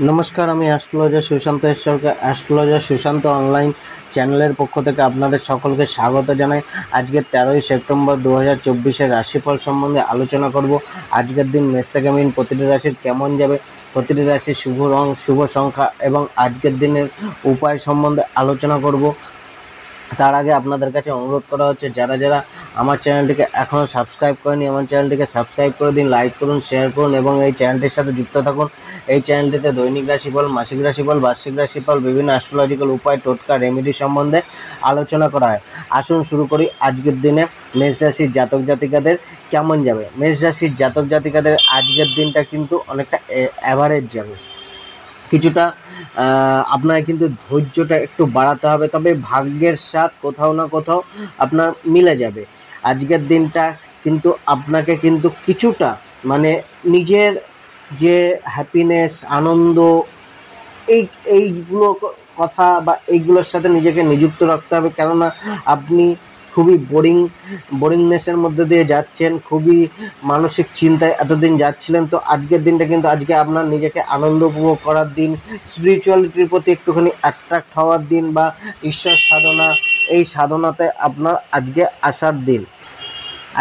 নমস্কার, আমি অ্যাস্ট্রোলজার সুশান্ত ঈশ্বরকে অ্যাস্ট্রোলজার সুশান্ত অনলাইন চ্যানেলের পক্ষ থেকে আপনাদের সকলকে স্বাগত জানাই। আজকের 13ই সেপ্টেম্বর 2024-এর রাশিফল সম্বন্ধে আলোচনা করব। আজকের দিন মেষ থেকে মীন প্রতিটি রাশির কেমন যাবে, প্রতিটি রাশির শুভ রং, শুভ সংখ্যা এবং আজকের দিনের উপায় সম্বন্ধে আলোচনা করব। তার আগে আপনাদের কাছে অনুরোধ করা হচ্ছে, যারা যারা আমার চ্যানেলটিকে এখনও সাবস্ক্রাইব করেনি আমার চ্যানেলটিকে সাবস্ক্রাইব করে দিন, লাইক করুন, শেয়ার করুন এবং এই চ্যানেলটির সাথে যুক্ত থাকুন। এই চ্যানেলটিতে দৈনিক রাশিফল, মাসিক রাশিফল, বার্ষিক রাশিফল, বিভিন্ন অ্যাস্ট্রোলজিক্যাল উপায়, টোটকা, রেমেডি সম্বন্ধে আলোচনা করা হয়। আসুন শুরু করি। আজকের দিনে মেষ রাশির জাতক জাতিকাদের কেমন যাবে। মেষ রাশির জাতক জাতিকাদের আজকের দিনটা কিন্তু অনেকটা অ্যাভারেজ যাবে। কিছুটা আপনার কিন্তু ধৈর্যটা একটু বাড়াতে হবে, তবে ভাগ্যের সাথ কোথাও না কোথাও আপনার মিলে যাবে। আজকের দিনটা কিন্তু আপনাকে কিন্তু কিছুটা মানে নিজের যে হ্যাপিনেস, আনন্দ, এইগুলো কথা বা এইগুলোর সাথে নিজেকে নিযুক্ত রাখতে হবে। কেননা আপনি খুবই বোরিংনেসের মধ্যে দিয়ে যাচ্ছেন, খুবই মানসিক চিন্তায় এতদিন যাচ্ছিলেন। তো আজকের দিনটা কিন্তু আজকে আপনার নিজেকে আনন্দ উপভোগ করার দিন, স্পিরিচুয়ালিটির প্রতি একটুখানি অ্যাট্রাক্ট হওয়ার দিন বা ঈশ্বর সাধনা, এই সাধনাতে আপনার আজকে আসার দিন।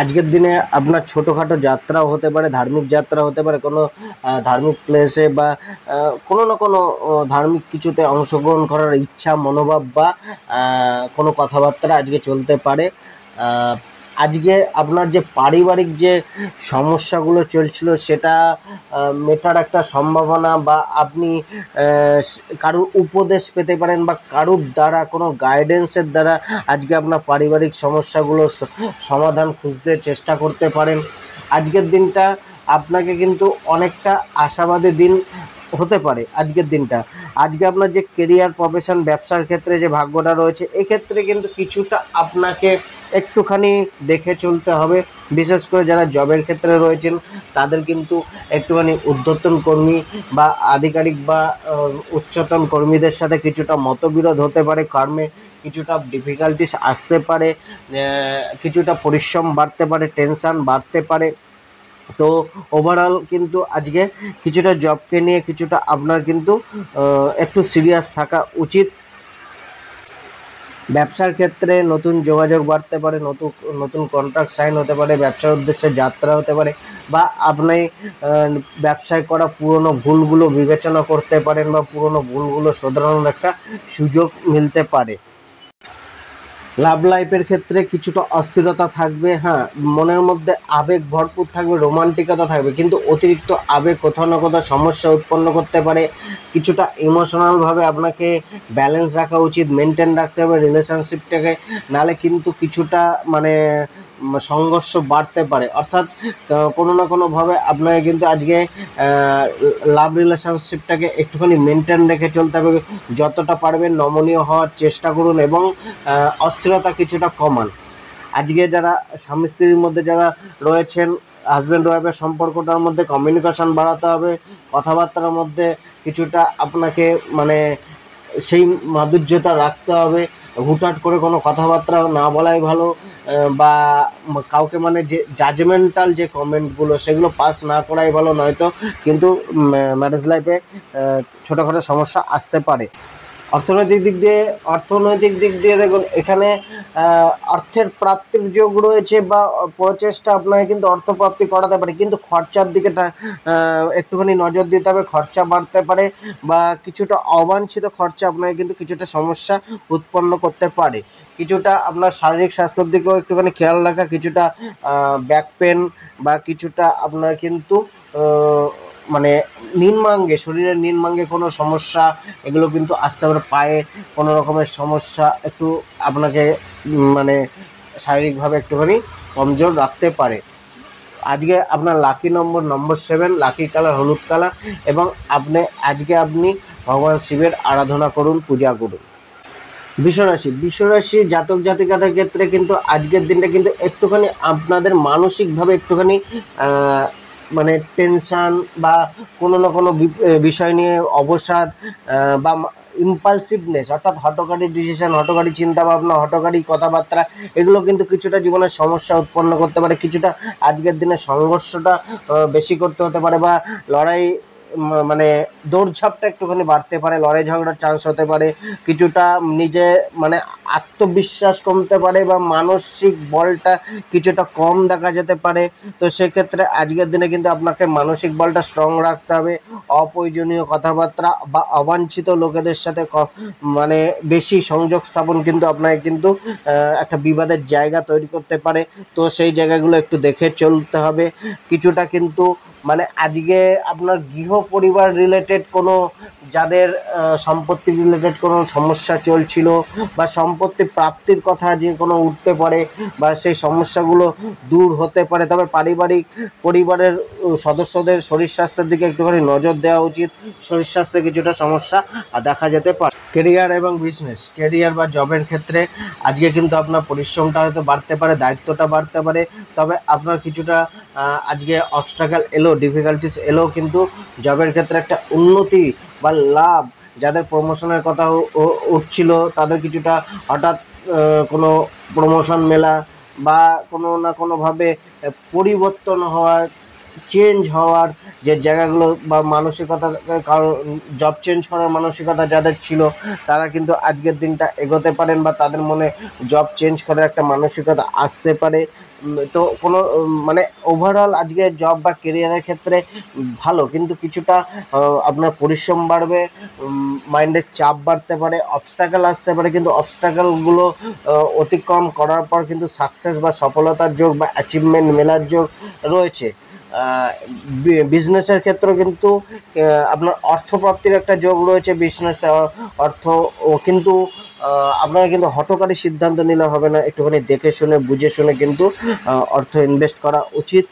আজকের দিনে আপনার ছোটোখাটো যাত্রাও হতে পারে, ধার্মিক যাত্রা হতে পারে, কোনো ধার্মিক প্লেসে বা কোনো না কোনো ধার্মিক কিছুতে অংশগ্রহণ করার ইচ্ছা, মনোভাব বা কোনো কথাবার্তা আজকে চলতে পারে। আজকে আপনার যে পারিবারিক যে সমস্যাগুলো চলছিল সেটা মেটার একটা সম্ভাবনা, বা আপনি কারুর উপদেশ পেতে পারেন বা কারুর দ্বারা কোনো গাইডেন্সের দ্বারা আজকে আপনার পারিবারিক সমস্যাগুলো সমাধান খুঁজতে চেষ্টা করতে পারেন। আজকের দিনটা আপনাকে কিন্তু অনেকটা আশাবাদী দিন হতে পারে। আজকের দিনটা আজকে আপনার যে কেরিয়ার, প্রফেশন, ব্যবসার ক্ষেত্রে যে ভাগ্যটা রয়েছে, এক্ষেত্রে কিন্তু কিছুটা আপনাকে একটুখানি দেখে চলতে হবে। বিশেষ করে যারা জবের ক্ষেত্রে রয়েছেন তাদের কিন্তু একটুখানি ঊর্ধ্বতন কর্মী বা আধিকারিক বা উচ্চতন কর্মীদের সাথে কিছুটা মতবিরোধ হতে পারে, কর্মে কিছুটা ডিফিকাল্টিস আসতে পারে, কিছুটা পরিশ্রম বাড়তে পারে, টেনশান বাড়তে পারে। তো ওভারঅল কিন্তু আজকে কিছুটা জবকে নিয়ে কিছুটা আপনার কিন্তু একটু সিরিয়াস থাকা উচিত। ব্যবসার ক্ষেত্রে নতুন যোগাযোগ বাড়তে পারে, নতুন কন্ট্রাক্ট সাইন হতে পারে, ব্যবসার উদ্দেশ্যে যাত্রা হতে পারে, বা আপনি ব্যবসায় করা পুরনো ভুলগুলো বিবেচনা করতে পারেন বা পুরনো ভুলগুলো শোধরানোর একটা সুযোগ মিলতে পারে। লাভ লাইফের ক্ষেত্রে কিছুটা অস্থিরতা থাকবে। হ্যাঁ, মনের মধ্যে আবেগ ভরপুর থাকবে, রোমান্টিকতা থাকবে, কিন্তু অতিরিক্ত আবেগ কোথাও না কোথাও সমস্যা উৎপন্ন করতে পারে। কিছুটা ইমোশনালভাবে আপনাকে ব্যালেন্স রাখা উচিত, মেনটেন রাখতে হবে রিলেশনশিপটাকে, নাহলে কিন্তু কিছুটা মানে সংঘর্ষ বাড়তে পারে। অর্থাৎ কোনো না কোনোভাবে আপনাকে কিন্তু আজকে লাভ রিলেশনশিপটাকে একটুখানি মেনটেন রেখে চলতে হবে। যতটা পারবেন নমনীয় হওয়ার চেষ্টা করুন এবং অস্থিরতা কিছুটা কমান। আজকে যারা স্বামী স্ত্রীর মধ্যে যারা রয়েছেন, হাজব্যান্ড ওয়াইফের সম্পর্কটার মধ্যে কমিউনিকেশন বাড়াতে হবে। কথাবার্তার মধ্যে কিছুটা আপনাকে মানে সেই মাধুর্যতা রাখতে হবে। হুটহাট করে কোনো কথাবার্তা না বলাই ভালো, বা কাউকে মানে যে জাজমেন্টাল যে কমেন্টগুলো সেগুলো পাস না করাই ভালো, নয়তো কিন্তু ম্যারেজ লাইফে ছোটোখাটো সমস্যা আসতে পারে। অর্থনৈতিক দিক দিয়ে দেখুন, এখানে অর্থের প্রাপ্তির যোগ রয়েছে বা প্রচেষ্টা আপনাকে কিন্তু অর্থপ্রাপ্তি করাতে পারে, কিন্তু খরচার দিকে একটুখানি নজর দিতে হবে। খরচা বাড়তে পারে বা কিছুটা অবাঞ্ছিত খরচা আপনাকে কিন্তু কিছুটা সমস্যা উৎপন্ন করতে পারে। কিছুটা আপনার শারীরিক স্বাস্থ্যের দিকেও একটুখানি খেয়াল রাখা, কিছুটা ব্যাক পেন বা কিছুটা আপনার কিন্তু মানে নিম্নাঙ্গে, শরীরের নিম্নাঙ্গে কোনো সমস্যা, এগুলো কিন্তু আসতে পারে। পায়ে কোনো রকমের সমস্যা একটু আপনাকে মানে শারীরিকভাবে একটুখানি কমজোর রাখতে পারে। আজকে আপনার লাকি নম্বর 7, লাকি কালার হলুদ কালার, এবং আপনি ভগবান শিবের আরাধনা করুন, পূজা করুন। বিশ্বরাশি জাতক জাতিকাদের ক্ষেত্রে কিন্তু আজকের দিনটা কিন্তু একটুখানি আপনাদের মানসিকভাবে একটুখানি মানে টেনশান বা কোনো না কোনো বিষয় নিয়ে অবসাদ বা ইম্পালসিভনেস, অর্থাৎ হঠকারী ডিসিশন, হঠকারী চিন্তাভাবনা, হঠকারী কথাবার্তা, এগুলো কিন্তু কিছুটা জীবনের সমস্যা উৎপন্ন করতে পারে। কিছুটা আজকের দিনে সংঘর্ষটা বেশি করতে হতে পারে, বা লড়াই মানে দৌড়ঝাঁপটা একটুখানি বাড়তে পারে, লড়াই ঝগড়ার চান্স হতে পারে, কিছুটা নিজে মানে আত্মবিশ্বাস কমতে পারে বা মানসিক বলটা কিছুটা কম দেখা যেতে পারে। তো সেক্ষেত্রে আজকের দিনে কিন্তু আপনাকে মানসিক বলটা স্ট্রং রাখতে হবে। অপ্রয়োজনীয় কথাবার্তা বা অবাঞ্ছিত লোকেদের সাথে মানে বেশি সংযোগ স্থাপন কিন্তু আপনাকে কিন্তু একটা বিবাদের জায়গা তৈরি করতে পারে। তো সেই জায়গাগুলো একটু দেখে চলতে হবে। কিছুটা কিন্তু মানে আজকে আপনার গৃহ পরিবার রিলেটেড কোনো যাদের সম্পত্তি রিলেটেড কোনো সমস্যা চলছিল বা সম্পত্তি প্রাপ্তির কথা যে কোনো উঠতে পারে বা সেই সমস্যাগুলো দূর হতে পারে। তবে পরিবারের সদস্যদের শরীর স্বাস্থ্যের দিকে একটুখানি নজর দেওয়া উচিত। শরীর স্বাস্থ্যে কিছুটা সমস্যা দেখা যেতে পারে। কেরিয়ার এবং বিজনেস, কেরিয়ার বা জবের ক্ষেত্রে আজকে কিন্তু আপনার পরিশ্রমটা হয়তো বাড়তে পারে, দায়িত্বটা বাড়তে পারে। তবে আপনার কিছুটা আজকে অবস্ট্রাগল এলো, ডিফিকাল্টিস এলো, কিন্তু জবের ক্ষেত্রে একটা উন্নতি বা লাভ, যাদের প্রমোশনের কথা উঠছিল তাদের কিছুটা হঠাৎ কোনো প্রমোশন মেলা বা কোনো না কোনোভাবে পরিবর্তন হওয়ার, চেঞ্জ হওয়ার যে জায়গাগুলো বা মানসিকতা, কারণ জব চেঞ্জ করার মানসিকতা যাদের ছিল তারা কিন্তু আজকের দিনটা এগোতে পারেন বা তাদের মনে জব চেঞ্জ করার একটা মানসিকতা আসতে পারে। তো কোনো মানে ওভারঅল আজকে জব বা কেরিয়ারের ক্ষেত্রে ভালো, কিন্তু কিছুটা আপনার পরিশ্রম বাড়বে, মাইন্ডের চাপ বাড়তে পারে, অবস্ট্যাকল আসতে পারে, কিন্তু অবস্ট্যাকলগুলো অতিক্রম করার পর কিন্তু সাকসেস বা সফলতার যোগ বা অ্যাচিভমেন্ট মেলার যোগ রয়েছে। বিজনেসের ক্ষেত্রেও কিন্তু আপনার অর্থপ্রাপ্তির একটা যোগ রয়েছে। বিজনেস অর্থ কিন্তু আপনারা কিন্তু হঠকারী সিদ্ধান্ত নিলে হবে না, একটুখানি দেখে শুনে বুঝে শুনে কিন্তু অর্থ ইনভেস্ট করা উচিত।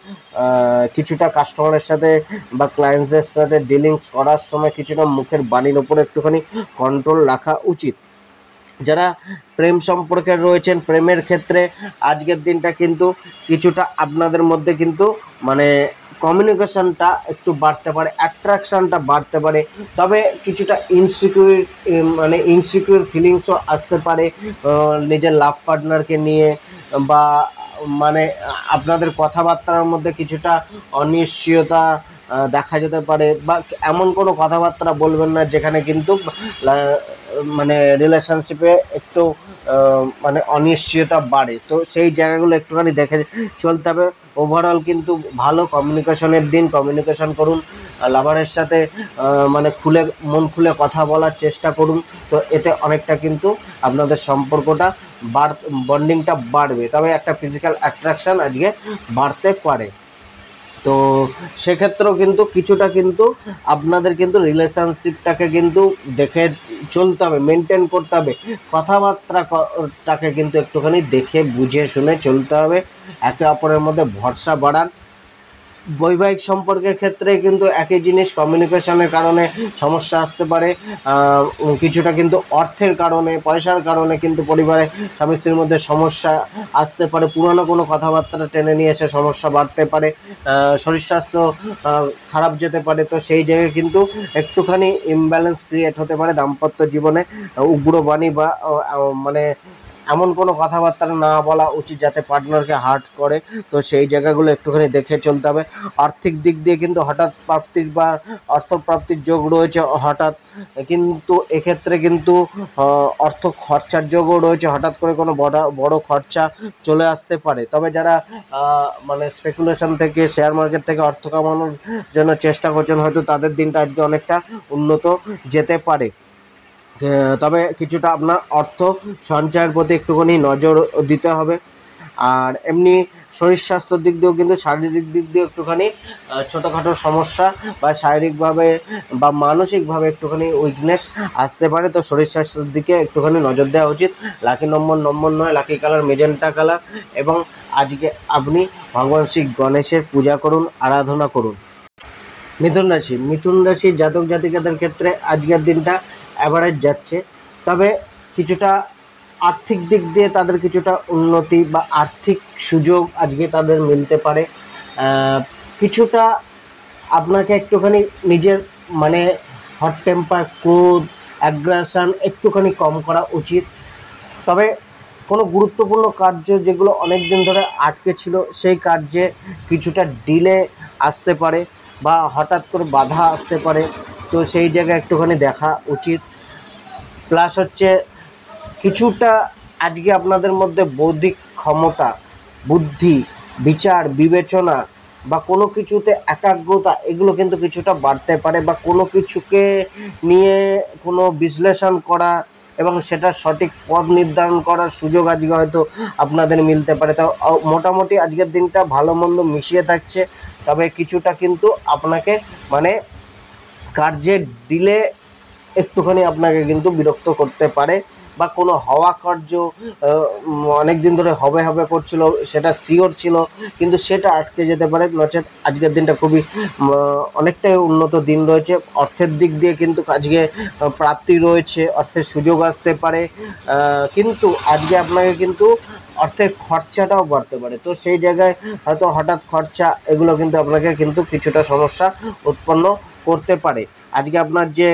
কিছুটা কাস্টমারের সাথে বা ক্লায়েন্টসদের সাথে ডিলিংস করার সময় কিছুটা মুখের বাণীর ওপরে একটুখানি কন্ট্রোল রাখা উচিত। যারা প্রেম সম্পর্কে রয়েছেন, প্রেমের ক্ষেত্রে আজকের দিনটা কিন্তু কিছুটা আপনাদের মধ্যে কিন্তু মানে কমিউনিকেশনটা একটু বাড়তে পারে, অ্যাট্রাকশানটা বাড়তে পারে। তবে কিছুটা ইনসিকিউর ফিলিংসও আসতে পারে নিজের লাভ পার্টনারকে নিয়ে, বা মানে আপনাদের কথাবার্তার মধ্যে কিছুটা অনিশ্চয়তা দেখা যেতে পারে, বা এমন কোনো কথাবার্তা বলবেন না যেখানে কিন্তু মানে রিলেশনশিপে একটু মানে অনিশ্চয়তা বাড়ে। তো সেই জায়গাগুলো একটুখানি দেখে চলতে হবে। ওভারঅল কিন্তু ভালো কমিউনিকেশনের দিন, কমিউনিকেশন করুন লাভারের সাথে, মানে মন খুলে কথা বলার চেষ্টা করুন। তো এতে অনেকটা কিন্তু আপনাদের সম্পর্কটা বন্ডিংটা বাড়বে। তবে একটা ফিজিক্যাল অ্যাট্রাকশান আজকে বাড়তে পারে। তো সেক্ষেত্রেও কিন্তু কিছুটা কিন্তু আপনাদের কিন্তু রিলেশনশিপটাকে কিন্তু দেখে চলতে হবে, মেনটেন করতে হবে। কথাবার্তাটাকে কিন্তু একটুখানি দেখে বুঝে শুনে চলতে হবে, একে অপরের মধ্যে ভরসা বাড়ান। বৈবাহিক সম্পর্কের ক্ষেত্রে কিন্তু একই জিনিস, কমিউনিকেশনের কারণে সমস্যা আসতে পারে, কিছুটা কিন্তু অর্থের কারণে, পয়সার কারণে কিন্তু পরিবারে স্বামী স্ত্রীর মধ্যে সমস্যা আসতে পারে, পুরানো কোনো কথাবার্তা টেনে নিয়ে এসে সমস্যা বাড়তে পারে, শরীর স্বাস্থ্য খারাপ যেতে পারে। তো সেই জায়গায় কিন্তু একটুখানি ইমব্যালেন্স ক্রিয়েট হতে পারে দাম্পত্য জীবনে। উগ্রবাণী বা মানে এমন কোনো কথাবার্তা না বলা উচিত যাতে পার্টনারকে হার্ট করে। তো সেই জায়গাগুলো একটুখানি দেখে চলতে হবে। আর্থিক দিক দিয়ে কিন্তু হঠাৎ প্রাপ্তির বা অর্থপ্রাপ্তির যোগ রয়েছে হঠাৎ, কিন্তু এক্ষেত্রে কিন্তু অর্থ খরচার যোগও রয়েছে, হঠাৎ করে কোনো বড় খরচা চলে আসতে পারে। তবে যারা মানে স্পেকুলেশন থেকে, শেয়ার মার্কেট থেকে অর্থ কামানোর জন্য চেষ্টা করছেন, হয়তো তাদের দিনটা আজকে অনেকটা উন্নত যেতে পারে। তবে কিছুটা আপনার অর্থ সঞ্চয়ের প্রতি একটুখানি নজর দিতে হবে। আর এমনি শরীর স্বাস্থ্যের দিক দিয়েও কিন্তু, শারীরিক দিক দিয়েও একটুখানি ছোটোখাটো সমস্যা বা শারীরিকভাবে বা মানসিকভাবে একটুখানি উইকনেস আসতে পারে। তো শরীর স্বাস্থ্যের দিকে একটুখানি নজর দেওয়া উচিত। লাকি নম্বর 9, লাকি কালার মেজেন্টা কালার। এবং আজকে আপনি ভগবান শ্রী গণেশের পূজা করুন, আরাধনা করুন। মিথুন রাশি জাতক জাতিকাদের ক্ষেত্রে আজকের দিনটা অ্যাভারেজ যাচ্ছে। তবে কিছুটা আর্থিক দিক দিয়ে তাদের কিছুটা উন্নতি বা আর্থিক সুযোগ আজকে তাদের মিলতে পারে। কিছুটা আপনাকে একটুখানি নিজের মানে হট টেম্পার, ক্রোধ, অ্যাগ্রেশন একটুখানি কম করা উচিত। তবে কোনো গুরুত্বপূর্ণ কার্য যেগুলো অনেক দিন ধরে আটকে ছিল, সেই কার্যে কিছুটা ডিলে আসতে পারে। বা হঠাৎ করে বাধা আসতে পারে, তো সেই জায়গায় একটুখানি দেখা উচিত। প্লাস হচ্ছে কিছুটা আজকে আপনাদের মধ্যে বৌদ্ধিক ক্ষমতা, বুদ্ধি, বিচার বিবেচনা বা কোনো কিছুতে একাগ্রতা এগুলো কিন্তু কিছুটা বাড়তে পারে, বা কোনো কিছুকে নিয়ে কোনো বিশ্লেষণ করা এবং সেটার সঠিক পথ নির্ধারণ করার সুযোগ আজকে হয়তো আপনাদের মিলতে পারে। তো মোটামুটি আজকের দিনটা ভালো মন্দ মিশিয়ে থাকছে, তবে কিছুটা কিন্তু আপনাকে মানে কার্যের ডিলে একটুখানি আপনাকে কিন্তু বিরক্ত করতে পারে, বা কোনো হওয়া কার্য অনেক দিন ধরে হবে হবে করছিল, সেটা শিওর ছিল কিন্তু সেটা আটকে যেতে পারে। নচেত আজকের দিনটা খুবই অনেকটাই উন্নত দিন রয়েছে। অর্থের দিক দিয়ে কিন্তু আজকে প্রাপ্তি রয়েছে, অর্থের সুযোগ আসতে পারে, কিন্তু আজকে আপনাকে কিন্তু অর্থের খরচাটাও বাড়তে পারে। তো সেই জায়গায় হয়তো হঠাৎ খরচা এগুলো কিন্তু আপনাকে কিন্তু কিছুটা সমস্যা উৎপন্ন করতে পারে। আজকে আপনার যে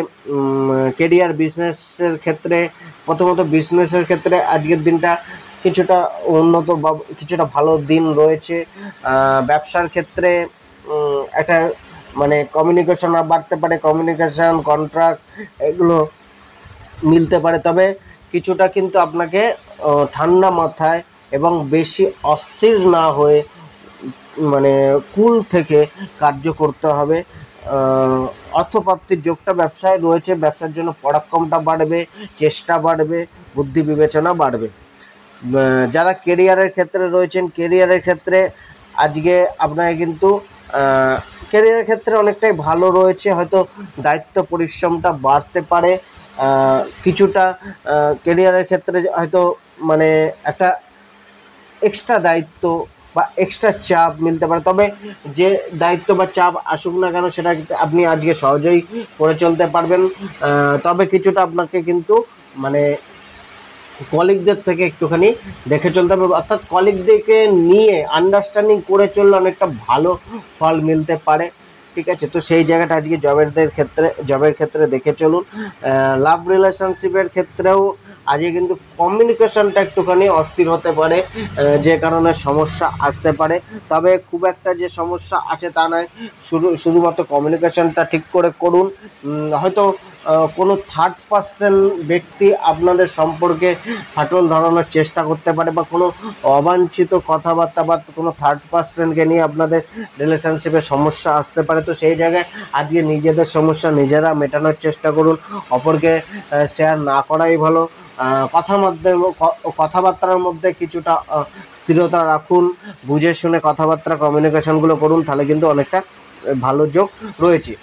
কেরিয়ার বিজনেসের ক্ষেত্রে, প্রথমত বিজনেসের ক্ষেত্রে আজকের দিনটা কিছুটা উন্নত বা কিছুটা ভালো দিন রয়েছে। ব্যবসার ক্ষেত্রে একটা মানে কমিউনিকেশন বাড়তে পারে, কমিউনিকেশন কন্ট্রাক্ট এগুলো মিলতে পারে। তবে কিছুটা কিন্তু আপনাকে ঠান্ডা মাথায় এবং বেশি অস্থির না হয়ে মানে কুল থেকে কার্য করতে হবে। অর্থপ্রাপ্তির যোগটা ব্যবসায় রয়েছে, ব্যবসার জন্য পরাক্রমটা বাড়বে, চেষ্টা বাড়বে, বুদ্ধি বিবেচনা বাড়বে। যারা কেরিয়ারের ক্ষেত্রে রয়েছেন, কেরিয়ারের ক্ষেত্রে আজকে আপনাকে কিন্তু কেরিয়ারের ক্ষেত্রে অনেকটাই ভালো রয়েছে, হয়তো দায়িত্ব পরিশ্রমটা বাড়তে পারে। কিছুটা কেরিয়ারের ক্ষেত্রে হয়তো মানে একটা এক্সট্রা দায়িত্ব বা এক্সট্রা চাপ মিলতে পারে, তবে যে দায়িত্ব বা চাপ আসুক না কেন সেটা আপনি আজকে সহজেই করে চলতে পারবেন। তবে কিছুটা আপনাকে কিন্তু মানে কলিগদের থেকে একটুখানি দেখে চলতে হবে, অর্থাৎ কলিগদেরকে নিয়ে আন্ডারস্ট্যান্ডিং করে চললে অনেকটা ভালো ফল মিলতে পারে। ঠিক আছে, তো সেই জায়গাটা আজকে জবের ক্ষেত্রে দেখে চলুন। লাভ রিলেশনশিপের ক্ষেত্রেও আজকে কিন্তু কমিউনিকেশনটা একটুখানি অস্থির হতে পারে, যে কারণে সমস্যা আসতে পারে। তবে খুব একটা যে সমস্যা আছে তা নয়, শুধুমাত্র কমিউনিকেশনটা ঠিক করে করুন। হয়তো কোনো থার্ড পার্সন ব্যক্তি আপনাদের সম্পর্কে ফাটল ধরানোর চেষ্টা করতে পারে, বা কোনো অবাঞ্ছিত কথাবার্তা বা কোনো থার্ড পার্সনকে নিয়ে আপনাদের রিলেশনশিপে সমস্যা আসতে পারে। তো সেই জায়গায় আজকে নিজেদের সমস্যা নিজেরা মেটানোর চেষ্টা করুন, অপরকে শেয়ার না করাই ভালো। কথাবার্তার মধ্যে কিছুটা স্থিরতা রাখুন, বুঝে শুনে কথাবার্তা কমিউনিকেশনগুলো করুন, তাহলে কিন্তু অনেকটা ভালো যোগ রয়েছে।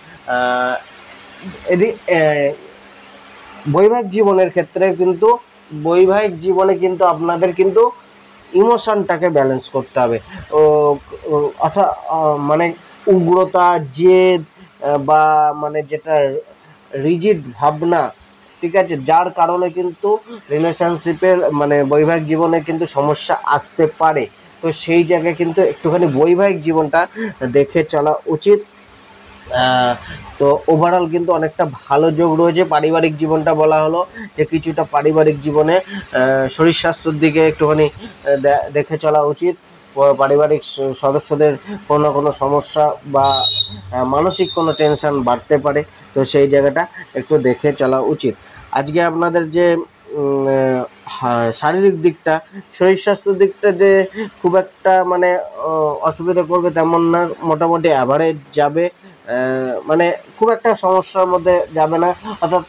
বৈবাহিক জীবনের ক্ষেত্রে কিন্তু বৈবাহিক জীবনে কিন্তু আপনাদের কিন্তু ইমোশনটাকে ব্যালেন্স করতে হবে। অর্থাৎ মানে উগ্রতা, জেদ বা মানে যেটা রিজিড ভাবনা, ঠিক আছে, যার কারণে কিন্তু রিলেশনশিপের মানে বৈবাহিক জীবনে কিন্তু সমস্যা আসতে পারে। তো সেই জায়গায় কিন্তু একটুখানি বৈবাহিক জীবনটা দেখে চলা উচিত। তো ওভারঅল কিন্তু অনেকটা ভালো যোগ রয়েছে। পারিবারিক জীবনটা বলা হলো যে কিছুটা পারিবারিক জীবনে শরীর স্বাস্থ্যের দিকে একটুখানি দেখে চলা উচিত। পারিবারিক সদস্যদের কোনো না কোনো সমস্যা বা মানসিক কোনো টেনশন বাড়তে পারে, তো সেই জায়গাটা একটু দেখে চলা উচিত। আজকে আপনাদের যে শারীরিক দিকটা, শরীর স্বাস্থ্যের দিকটা যে খুব একটা মানে অসুবিধা করবে তেমন না, মোটামুটি অ্যাভারেজ যাবে, মানে খুব একটা সমস্যার মধ্যে যাবে না। অর্থাৎ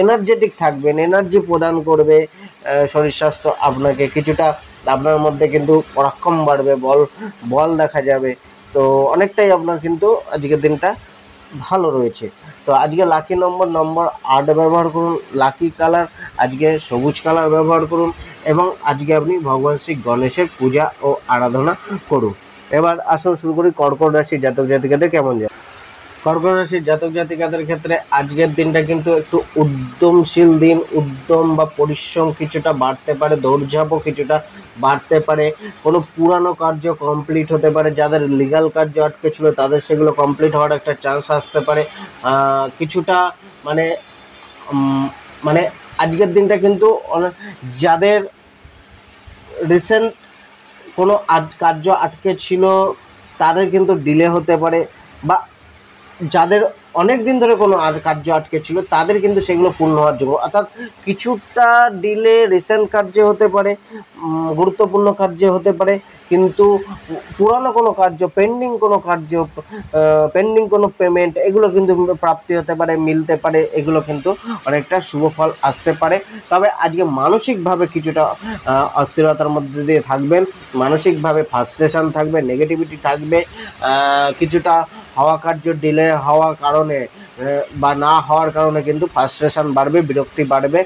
এনার্জেটিক থাকবেন, এনার্জি প্রদান করবে শরীর স্বাস্থ্য আপনাকে, কিছুটা আপনার মধ্যে কিন্তু পরাক্রম বাড়বে, বল দেখা যাবে। তো অনেকটাই আপনার কিন্তু আজকের দিনটা ভালো রয়েছে। তো আজকে লাকি নম্বর 8 ব্যবহার করুন, লাকি কালার আজকে সবুজ কালার ব্যবহার করুন, এবং আজকে আপনি ভগবান শ্রী গণেশের পূজা ও আরাধনা করুন। এবার আসুন শুরু করি কর্কট রাশির জাতক জাতিকাদের কেমন যায়। কর্কট রাশির জাতক জাতিকাদের ক্ষেত্রে আজকের দিনটা কিন্তু একটু উদ্যমশীল দিন, উদ্যম বা পরিশ্রম কিছুটা বাড়তে পারে, দৌড়ঝাঁপও কিছুটা বাড়তে পারে। কোনো পুরানো কার্য কমপ্লিট হতে পারে, যাদের লিগাল কার্য আটকে ছিল তাদের সেগুলো কমপ্লিট হওয়ার একটা চান্স আসতে পারে। কিছুটা মানে মানে আজকের দিনটা কিন্তু যাদের রিসেন্ট কোনো কার্য আটকে ছিল তাদের কিন্তু ডিলে হতে পারে, বা যাদের অনেক দিন ধরে কোনো কার্য আটকে ছিল তাদের কিন্তু সেগুলো পূর্ণ হওয়ার যোগ্য, অর্থাৎ কিছুটা ডিলে রিসেন্ট কার্যে হতে পারে, গুরুত্বপূর্ণ কার্যে হতে পারে, কিন্তু পুরানো কোনো কার্য, পেন্ডিং কোনো পেমেন্ট এগুলো কিন্তু প্রাপ্তি হতে পারে, মিলতে পারে, এগুলো কিন্তু অনেকটা শুভ ফল আসতে পারে। তবে আজকে মানসিকভাবে কিছুটা অস্থিরতার মধ্যে দিয়ে থাকবেন, মানসিকভাবে ফ্রাস্ট্রেশন থাকবে, নেগেটিভিটি থাকবে, কিছুটা হওয়া কার্য ডিলে হওয়ার কারণে বা না হওয়ার কারণে কিন্তু ফ্রাস্ট্রেশন বাড়বে, বিরক্তি বাড়বে,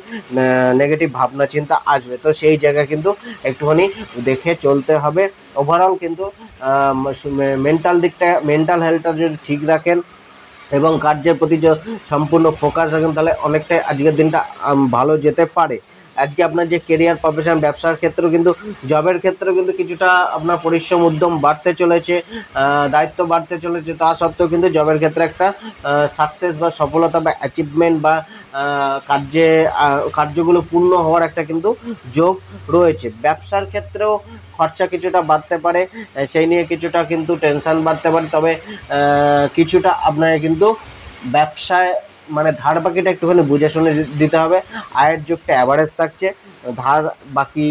নেগেটিভ ভাবনা চিন্তা আসবে। তো সেই জায়গায় কিন্তু একটুখানি দেখে চলতে হবে। ওভারঅল কিন্তু মেন্টাল হেলথটা যদি ঠিক রাখেন এবং কার্যের প্রতি যে সম্পূর্ণ ফোকাস রাখেন, তাহলে অনেকটাই আজকের দিনটা ভালো যেতে পারে। আজকে আপনার যে কেরিয়ার, প্রফেশন, ব্যবসার ক্ষেত্রেও কিন্তু, জবের ক্ষেত্রেও কিন্তু কিছুটা আপনার পরিশ্রম, উদ্যম বাড়তে চলেছে, দায়িত্ব বাড়তে চলেছে। তা সত্ত্বেও কিন্তু জবের ক্ষেত্রে একটা সাকসেস বা সফলতা বা অ্যাচিভমেন্ট বা কার্যগুলো পূর্ণ হওয়ার একটা কিন্তু যোগ রয়েছে। ব্যবসার ক্ষেত্রেও খরচা কিছুটা বাড়তে পারে, সেই নিয়ে কিছুটা কিন্তু টেনশন বাড়তে পারে। তবে কিছুটা আপনাকে কিন্তু ব্যবসায় মানে ধার বাকিটা একটুখানি বুঝে শুনে দিতে হবে। আয়ের যোগটা অ্যাভারেজ থাকছে, ধার বাকি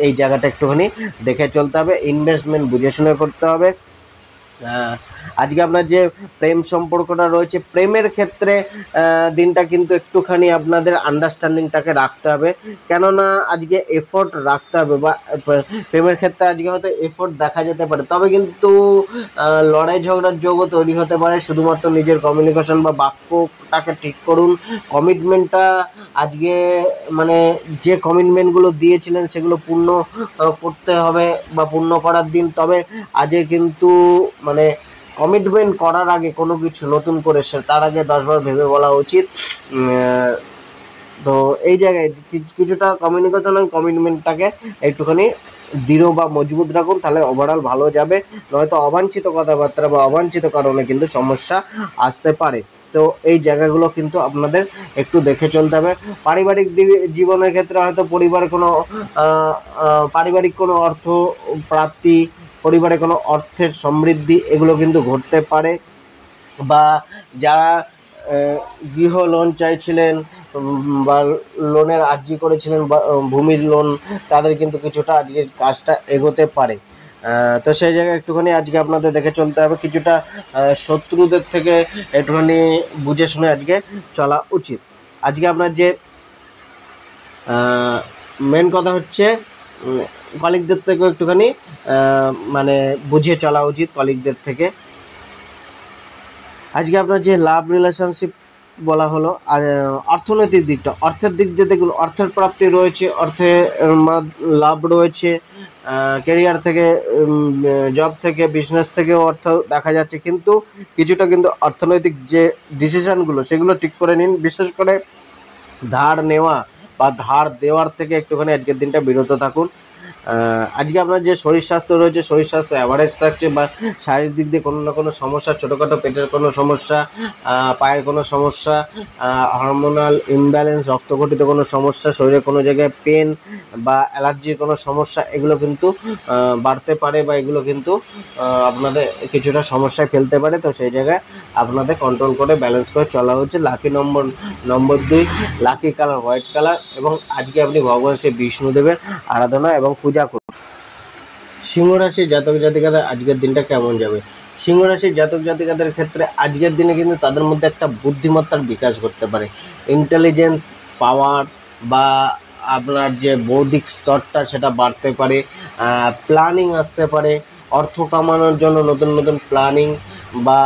এই জায়গাটা একটুখানি দেখে চলতে হবে। ইনভেস্টমেন্ট বুঝে শুনে করতে হবে। আজকে আপনার যে প্রেম সম্পর্কটা রয়েছে, প্রেমের ক্ষেত্রে দিনটা কিন্তু একটুখানি আপনাদের আন্ডারস্ট্যান্ডিংটাকে রাখতে হবে, কেননা আজকে এফোর্ট রাখতে হবে। বা প্রেমের ক্ষেত্রে আজকে হয়তো এফোর্ট দেখা যেতে পারে, তবে কিন্তু লড়াই ঝগড়ার যোগও তৈরি হতে পারে। শুধুমাত্র নিজের কমিউনিকেশন বা বাক্যটাকে ঠিক করুন। কমিটমেন্টটা আজকে মানে যে কমিটমেন্টগুলো দিয়েছিলেন সেগুলো পূর্ণ করতে হবে বা পূর্ণ করার দিন। তবে আজকে কিন্তু মানে কমিটমেন্ট করার আগে কোনো কিছু নতুন করে তার আগে 10বার ভেবে বলা উচিত। তো এই জায়গায় কিছুটা কমিউনিকেশন এবং কমিটমেন্টটাকে একটুখানি দৃঢ় বা মজবুত রাখুন, তাহলে ওভারঅল ভালো যাবে। নয়তো অবাঞ্ছিত কথাবার্তা বা অবাঞ্ছিত কারণে কিন্তু সমস্যা আসতে পারে। তো এই জায়গাগুলো কিন্তু আপনাদের একটু দেখে চলতে হবে। পারিবারিক জীবনের ক্ষেত্রে হয়তো পারিবারিক কোনো অর্থ প্রাপ্তি, পরিবারে কোনো অর্থের সমৃদ্ধি এগুলো কিন্তু ঘটতে পারে। বা যারা গৃহ লোন চাইছিলেন বা লোনের আর্জি করেছিলেন বা ভূমির লোন, তাদের কিন্তু কিছুটা আজকে কাজটা এগোতে পারে। তো সেই জায়গায় একটুখানি আজকে আপনাদের দেখে চলতে হবে। কিছুটা শত্রুদের থেকে একটুখানি বুঝে শুনে আজকে চলা উচিত। আজকে আপনার যে মেন কথা হচ্ছে কলিগদের থেকেও একটুখানি মানে বুঝে চলা উচিত কলিগদের থেকে। আজকে আপনার যে লাভ রিলেশনশিপ বলা হলো, আর অর্থনৈতিক দিকটা, অর্থের দিক দিয়ে দেখুন অর্থের প্রাপ্তি রয়েছে, লাভ রয়েছে। কেরিয়ার থেকে, জব থেকে, বিজনেস থেকেও অর্থ দেখা যাচ্ছে, কিন্তু কিছুটা কিন্তু অর্থনৈতিক যে ডিসিশানগুলো সেগুলো ঠিক করে নিন। বিশেষ করে ধার নেওয়া বা ধার দেওয়ার থেকে একটুখানি আজকের দিনটা বিরত থাকুন। আজকে আপনার যে শরীর স্বাস্থ্য রয়েছে, শরীর স্বাস্থ্য অ্যাভারেজ থাকছে, বা শারীরিক দিক দিয়ে কোনো না কোনো সমস্যা, ছোটোখাটো পেটের কোনো সমস্যা, পায়ের কোনো সমস্যা, হরমোনাল ইমব্যালেন্স, রক্তগঠিত কোনো সমস্যা, শরীরে কোনো জায়গায় পেন বা অ্যালার্জির কোনো সমস্যা, এগুলো কিন্তু বাড়তে পারে বা এগুলো কিন্তু আপনাদের কিছুটা সমস্যায় ফেলতে পারে। তো সেই জায়গায় আপনাদের কন্ট্রোল করে ব্যালেন্স করে চলা হচ্ছে। লাকি নম্বর 2, লাকি কালার হোয়াইট কালার, এবং আজকে আপনি ভগবান শ্রী বিষ্ণুদেবের আরাধনা এবং পূজা করুন। সিংহ রাশির জাতক জাতিকাদের আজকের দিনটা কেমন যাবে? সিংহ রাশির জাতক জাতিকাদের ক্ষেত্রে আজকের দিনে কিন্তু তাদের মধ্যে একটা বুদ্ধিমত্তার বিকাশ ঘটতে পারে। ইন্টেলিজেন্স পাওয়ার বা আপনার যে বৌদ্ধিক স্তরটা সেটা বাড়তে পারে। প্ল্যানিং আসতে পারে, অর্থ কামানোর জন্য নতুন নতুন প্ল্যানিং বা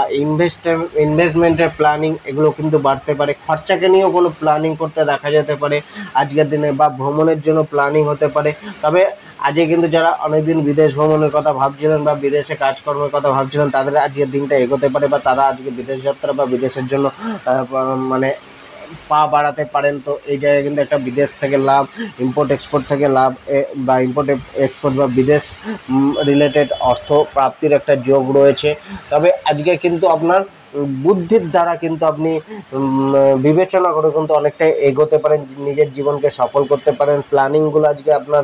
ইনভেস্টমেন্টের প্ল্যানিং এগুলো কিন্তু বাড়তে পারে। খরচাকে নিয়েও কোনো প্ল্যানিং করতে দেখা যেতে পারে আজকের দিনে, বা ভ্রমণের জন্য প্ল্যানিং হতে পারে। তবে আজকে কিন্তু যারা অনেকদিন বিদেশ ভ্রমণের কথা ভাবছিলেন বা বিদেশে কাজকর্মের কথা ভাবছিলেন, তাদের আজকের দিনটা এগোতে পারে, বা তারা আজকে বিদেশ যাত্রা বা বিদেশের জন্য মানে পা বাড়াতে পারেন। তো এই জায়গায় কিন্তু একটা বিদেশ থেকে লাভ, ইম্পোর্ট এক্সপোর্ট থেকে লাভ, বা ইম্পোর্ট এক্সপোর্ট বা বিদেশ রিলেটেড অর্থ প্রাপ্তির একটা যোগ রয়েছে। তবে আজকে কিন্তু আপনার বুদ্ধির দ্বারা কিন্তু আপনি বিবেচনা করে কিন্তু অনেকটাই এগোতে পারেন, নিজের জীবনকে সফল করতে পারেন। প্ল্যানিংগুলো আজকে আপনার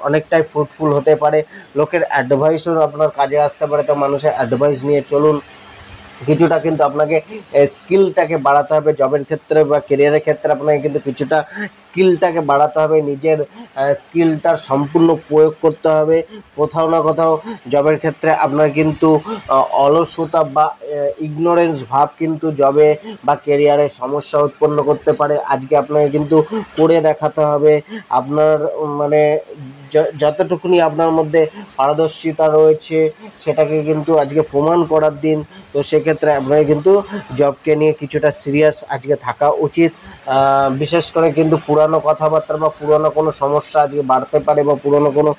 অনেকটাই ফ্রুটফুল হতে পারে। লোকের অ্যাডভাইসও আপনার কাজে আসতে পারে, তো মানুষের অ্যাডভাইস নিয়ে চলুন। কিছুটা কিন্তু আপনাকে স্কিলটাকে বাড়াতে হবে জবের ক্ষেত্রে বা কেরিয়ারের ক্ষেত্রে। আপনাকে কিন্তু কিছুটা স্কিলটাকে বাড়াতে হবে, নিজের স্কিলটার সম্পূর্ণ প্রয়োগ করতে হবে। কোথাও না কোথাও জবের ক্ষেত্রে আপনার কিন্তু অলসতা বা ইগনোরেন্স ভাব কিন্তু জবে বা কেরিয়ারে সমস্যা উৎপন্ন করতে পারে। আজকে আপনাকে কিন্তু করে দেখাতে হবে। আপনার মানে যতটুকুনি আপনার মধ্যে পারদর্শিতা রয়েছে সেটাকে কিন্তু আজকে প্রমাণ করার দিন। তো সেক্ষেত্রে আপনাকে কিন্তু জবকে নিয়ে কিছুটা সিরিয়াস আজকে থাকা উচিত। বিশেষ করে কিন্তু পুরানো কথাবার্তা বা পুরানো কোনো সমস্যা আজকে বাড়তে পারে বা পুরনো কোনো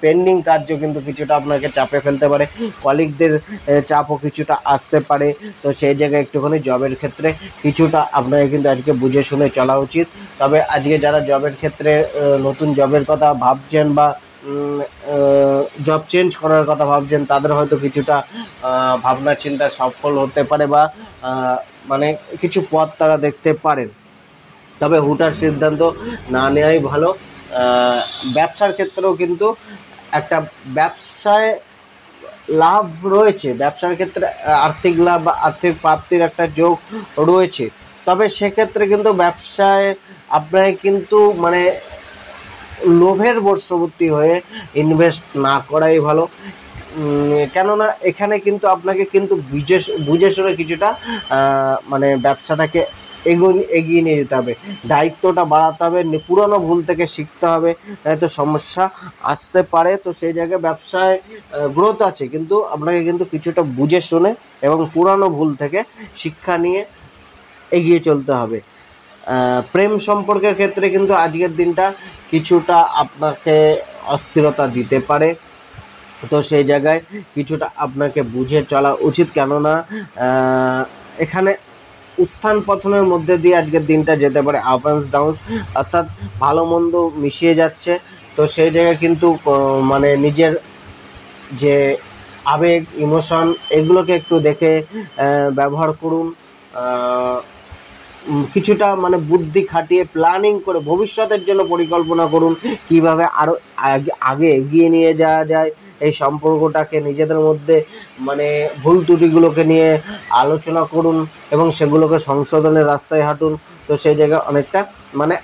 পেন্ডিং কার্য কিন্তু কিছুটা আপনাকে চাপে ফেলতে পারে, কলিগদের চাপও কিছুটা আসতে পারে। তো সেই জায়গায় একটুখানি জবের ক্ষেত্রে কিছুটা আপনাকে কিন্তু আজকে বুঝে শুনে চলা উচিত। তবে আজকে যারা জবের ক্ষেত্রে নতুন জবের কথা ভাবছেন বা জব চেঞ্জ করার কথা ভাবছেন, তাদের হয়তো কিছুটা ভাবনা চিন্তা সফল হতে পারে বা মানে কিছু পথ তারা দেখতে পারেন। তবে হুটার সিদ্ধান্ত না নেওয়াই ভালো। ব্যবসার ক্ষেত্রেও কিন্তু একটা ব্যবসায় লাভ রয়েছে, ব্যবসার ক্ষেত্রে আর্থিক লাভ বা আর্থিক প্রাপ্তির একটা যোগ রয়েছে। তবে সেক্ষেত্রে কিন্তু ব্যবসায় আপনাকে কিন্তু মানে লোভের বশবর্তী হয়ে ইনভেস্ট না করাই ভালো। কেননা এখানে কিন্তু আপনাকে কিন্তু বুঝে শুনে কিছুটা মানে ব্যবসাটাকে এগিয়ে নিয়ে যেতে হবে, দায়িত্বটা বাড়াতে হবে, পুরনো ভুল থেকে শিখতে হবে, তো সমস্যা আসতে পারে। তো সেই জায়গায় ব্যবসায় গ্রোথ আছে, কিন্তু আপনাকে কিন্তু কিছুটা বুঝে শুনে এবং পুরনো ভুল থেকে শিক্ষা নিয়ে এগিয়ে চলতে হবে। প্রেম সম্পর্কের ক্ষেত্রে কিন্তু আজকের দিনটা কিছুটা আপনাকে অস্থিরতা দিতে পারে। তো সেই জায়গায় কিছুটা আপনাকে বুঝে চলা উচিত, কেননা এখানে উত্থান পতনের মধ্যে দিয়ে আজকের দিনটা যেতে পারে, আপ অ্যান্ড ডাউন, অর্থাৎ ভালো মন্দ মিশিয়ে যাচ্ছে। তো সেই জায়গায় কিন্তু মানে নিজের যে আবেগ ইমোশন এগুলোকে একটু দেখে ব্যবহার করুন। কিছুটা মানে বুদ্ধি খাটিয়ে প্ল্যানিং করে ভবিষ্যতের জন্য পরিকল্পনা করুন, কিভাবে আরও আগে এগিয়ে নিয়ে যাওয়া যায় এই সম্পর্কটাকে। নিজেদের মধ্যে মানে ভুল ত্রুটিগুলোকে নিয়ে আলোচনা করুন এবং সেগুলোকে সংশোধনের রাস্তায় হাঁটুন। তো সেই জায়গায় অনেকটা মানে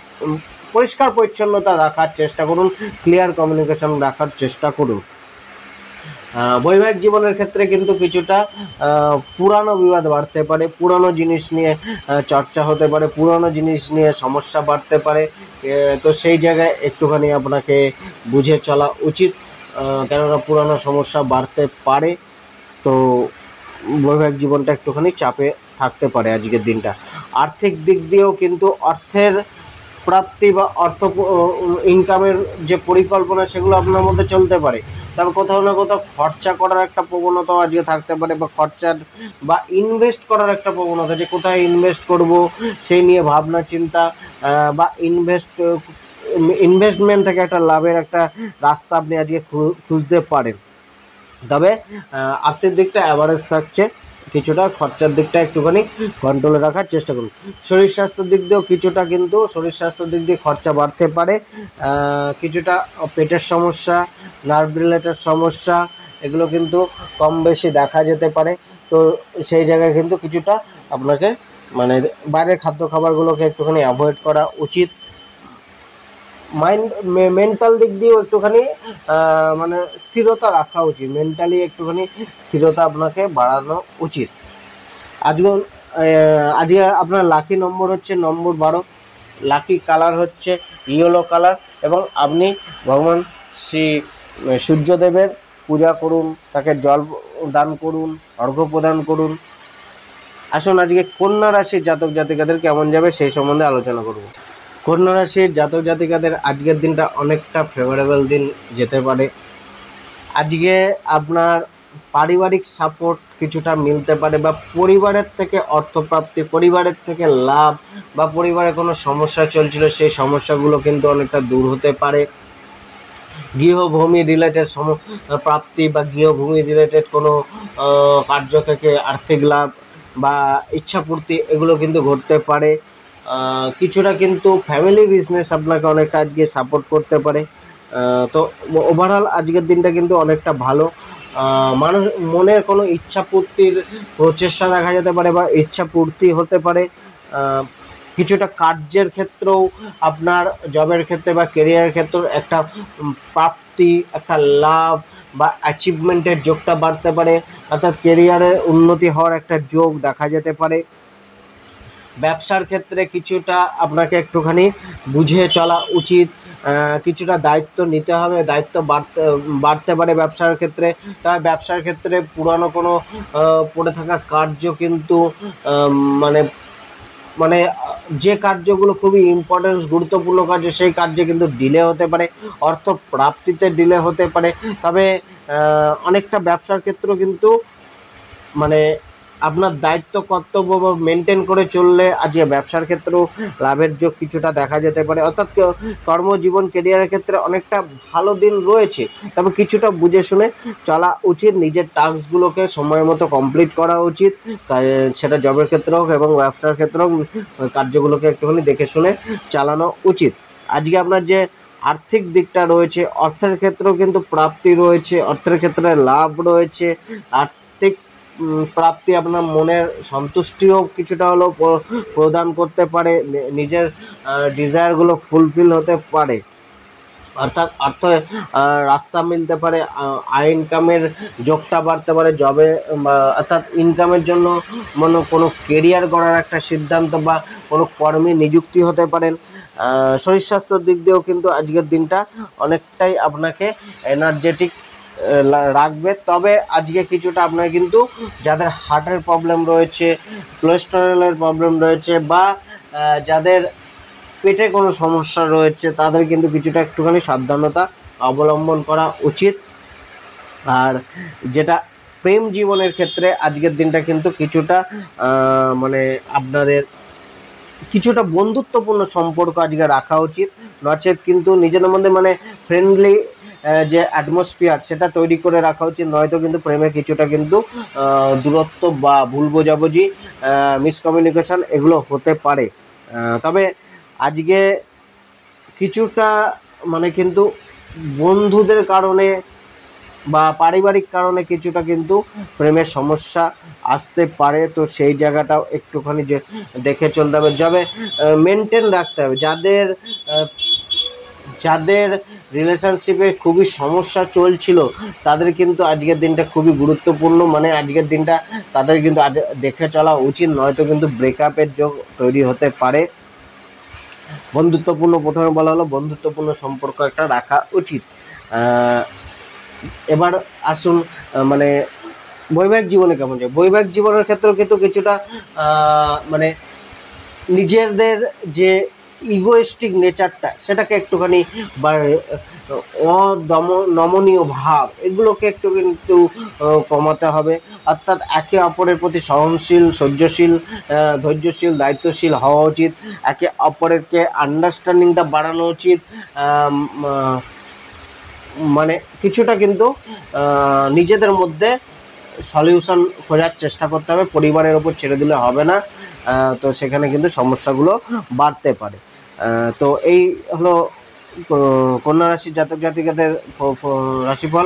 পরিষ্কার পরিচ্ছন্নতা রাখার চেষ্টা করুন, ক্লিয়ার কমিউনিকেশন রাখার চেষ্টা করুন। বৈবাহিক জীবনের ক্ষেত্রে কিন্তু কিছুটা পুরানো বিবাদ বাড়তে পারে, পুরানো জিনিস নিয়ে চর্চা হতে পারে, পুরানো জিনিস নিয়ে সমস্যা বাড়তে পারে। তো সেই জায়গায় একটুখানি আপনাকে বুঝে চলা উচিত, কেননা পুরানো সমস্যা বাড়তে পারে। তো বৈবাহিক জীবনটা একটুখানি চাপে থাকতে পারে আজকের দিনটা। আর্থিক দিক দিয়েও কিন্তু অর্থের প্রাপ্তি বা অর্থ ইনকামের যে পরিকল্পনা সেগুলো আপনার মধ্যে চলতে পারে। তবে কোথাও না কোথাও খরচা করার একটা প্রবণতাও আজকে থাকতে পারে, বা খরচার বা ইনভেস্ট করার একটা প্রবণতা, যে কোথায় ইনভেস্ট করব সেই নিয়ে ভাবনা চিন্তা বা ইনভেস্টমেন্ট থেকে একটা লাভের একটা রাস্তা আপনি আজকে খুঁজতে পারেন। তবে আর্থিক দিকটা অ্যাভারেজ থাকছে, কিছুটা খরচার দিকটা একটুখানি কন্ট্রোলে রাখার চেষ্টা করুন। শরীর স্বাস্থ্যের দিক দিয়েও কিছুটা কিন্তু শরীর স্বাস্থ্যের দিক দিয়ে খরচা বাড়তে পারে। কিছুটা পেটের সমস্যা, নার্ভ রিলেটেড সমস্যা এগুলো কিন্তু কম বেশি দেখা যেতে পারে। তো সেই জায়গায় কিন্তু কিছুটা আপনাকে মানে বাইরের খাদ্য খাবারগুলোকে একটুখানি অ্যাভয়েড করা উচিত। মেন্টাল দিক দিয়েও একটুখানি মানে স্থিরতা রাখা উচিত, মেন্টালি একটুখানি স্থিরতা আপনাকে বাড়ানো উচিত। আজকে আপনার লাকি নম্বর হচ্ছে নম্বর 12, লাকি কালার হচ্ছে ইয়েলো কালার, এবং আপনি ভগবান শ্রী সূর্যদেবের পূজা করুন, তাকে জল দান করুন, অর্ঘ্য প্রদান করুন। আসুন আজকে কন্যা রাশির জাতক জাতিকাদের কেমন যাবে সেই সম্বন্ধে আলোচনা করব। কন্যা রাশির জাতক জাতিকাদের আজকের দিনটা অনেকটা ফেভারেবল দিন যেতে পারে। আজকে আপনার পারিবারিক সাপোর্ট কিছুটা মিলতে পারে, বা পরিবারের থেকে অর্থপ্রাপ্তি, পরিবারের থেকে লাভ, বা পরিবারে কোনো সমস্যা চলছিল সেই সমস্যাগুলো কিন্তু অনেকটা দূর হতে পারে। গৃহভূমি রিলেটেড প্রাপ্তি বা গৃহভূমি রিলেটেড কোনো কার্য থেকে আর্থিক লাভ বা ইচ্ছাপূর্তি এগুলো কিন্তু ঘটতে পারে। কিছুটা কিন্তু ফ্যামিলি বিজনেস আপনাকে অনেকটা আজকে সাপোর্ট করতে পারে। তো ওভারঅল আজকের দিনটা কিন্তু অনেকটা ভালো। মানুষ মনের কোনো ইচ্ছা পূর্তির প্রচেষ্টা দেখা যেতে পারে বা ইচ্ছা পূর্তি হতে পারে। কিছুটা কার্যের ক্ষেত্রেও আপনার জবের ক্ষেত্রে বা কেরিয়ারের ক্ষেত্রেও একটা প্রাপ্তি, একটা লাভ বা অ্যাচিভমেন্টের যোগটা বাড়তে পারে, অর্থাৎ কেরিয়ারের উন্নতি হওয়ার একটা যোগ দেখা যেতে পারে। ব্যবসার ক্ষেত্রে কিছুটা আপনাকে একটুখানি বুঝে চলা উচিত, কিছুটা দায়িত্ব নিতে হবে, দায়িত্ব বাড়তে পারে ব্যবসার ক্ষেত্রে। তবে ব্যবসার ক্ষেত্রে পুরানো কোনো পড়ে থাকা কার্য কিন্তু মানে মানে যে কার্যগুলো খুবই ইম্পর্টেন্স গুরুত্বপূর্ণ কার্য সেই কার্যে কিন্তু ডিলে হতে পারে, অর্থ প্রাপ্তিতে ডিলে হতে পারে। তবে অনেকটা ব্যবসার ক্ষেত্রেও কিন্তু মানে আপনার দায়িত্ব কর্তব্য মেনটেন করে চললে আজকে ব্যবসার ক্ষেত্রেও লাভের যোগ কিছুটা দেখা যেতে পারে। অর্থাৎ কর্মজীবন কেরিয়ারের ক্ষেত্রে অনেকটা ভালো দিন রয়েছে, তবে কিছুটা বুঝে শুনে চলা উচিত, নিজের টাস্কগুলোকে সময় মতো কমপ্লিট করা উচিত, সেটা জবের ক্ষেত্রে হোক এবং ব্যবসার ক্ষেত্রে হোক, কার্যগুলোকে একটুখানি দেখে শুনে চালানো উচিত। আজকে আপনার যে আর্থিক দিকটা রয়েছে, অর্থের ক্ষেত্রেও কিন্তু প্রাপ্তি রয়েছে, অর্থের ক্ষেত্রে লাভ রয়েছে, আর্থিক প্রাপ্তি আপনার মনের সন্তুষ্টিও কিছুটা হলেও প্রদান করতে পারে, নিজের ডিজায়ারগুলো ফুলফিল হতে পারে, অর্থাৎ রাস্তা মিলতে পারে, আয় ইনকামের যোগটা বাড়তে পারে জবে, অর্থাৎ ইনকামের জন্য কোনো কেরিয়ার গড়ার একটা সিদ্ধান্ত বা কোনো কর্মে নিযুক্তি হতে পারেন। শরীর স্বাস্থ্যের দিক দিয়েও কিন্তু আজকের দিনটা অনেকটাই আপনাকে এনার্জেটিক রাখবে। তবে আজকে কিছুটা আপনার কিন্তু যাদের হার্টের প্রবলেম রয়েছে, কোলেস্টেরলের প্রবলেম রয়েছে বা যাদের পেটে কোনো সমস্যা রয়েছে তাদের কিন্তু কিছুটা একটুখানি সাবধানতা অবলম্বন করা উচিত। আর যেটা প্রেম জীবনের ক্ষেত্রে আজকের দিনটা কিন্তু কিছুটা মানে আপনাদের কিছুটা বন্ধুত্বপূর্ণ সম্পর্ক আজকে রাখা উচিত, নচেত কিন্তু নিজেদের মধ্যে মানে ফ্রেন্ডলি যে অ্যাটমসফিয়ার সেটা তৈরি করে রাখা উচিত, নয়তো কিন্তু প্রেমে কিছুটা কিন্তু দূরত্ব বা ভুল বোঝাবুঝি, মিসকমিউনিকেশন এগুলো হতে পারে। তবে আজকে কিছুটা মানে কিন্তু বন্ধুদের কারণে বা পারিবারিক কারণে কিছুটা কিন্তু প্রেমের সমস্যা আসতে পারে, তো সেই জায়গাটাও একটুখানি যে দেখে চলতে হবে, যাবে মেনটেন রাখতে হবে। যাদের রিলেশনশিপে খুবই সমস্যা চলছিল তাদের কিন্তু আজকের দিনটা খুবই গুরুত্বপূর্ণ, মানে আজকের দিনটা তাদের কিন্তু আজ দেখে চলা উচিত, নয়তো কিন্তু ব্রেকআপের যোগ তৈরি হতে পারে। বন্ধুত্বপূর্ণ, প্রথমে বলা হলো বন্ধুত্বপূর্ণ সম্পর্ক একটা রাখা উচিত। এবার আসুন মানে বৈবাহিক জীবনে কেমন যায়। বৈবাহিক জীবনের ক্ষেত্রেও কিন্তু কিছুটা মানে নিজেদের যে ইগোয়েস্টিক নেচারটা সেটাকে একটুখানি বা নমনীয় ভাব এগুলোকে একটু কিন্তু কমাতে হবে, অর্থাৎ একে অপরের প্রতি সহনশীল, সহ্যশীল, ধৈর্যশীল, দায়িত্বশীল হওয়া উচিত, একে অপরেরকে আন্ডারস্ট্যান্ডিংটা বাড়ানো উচিত, মানে কিছুটা কিন্তু নিজেদের মধ্যে সলিউশন খোঁজার চেষ্টা করতে হবে, পরিবারের ওপর ছেড়ে দিলে হবে না, তো সেখানে কিন্তু সমস্যাগুলো বাড়তে পারে। তো এই হলো কন্যা রাশির জাতক জাতিকাদের রাশিফল।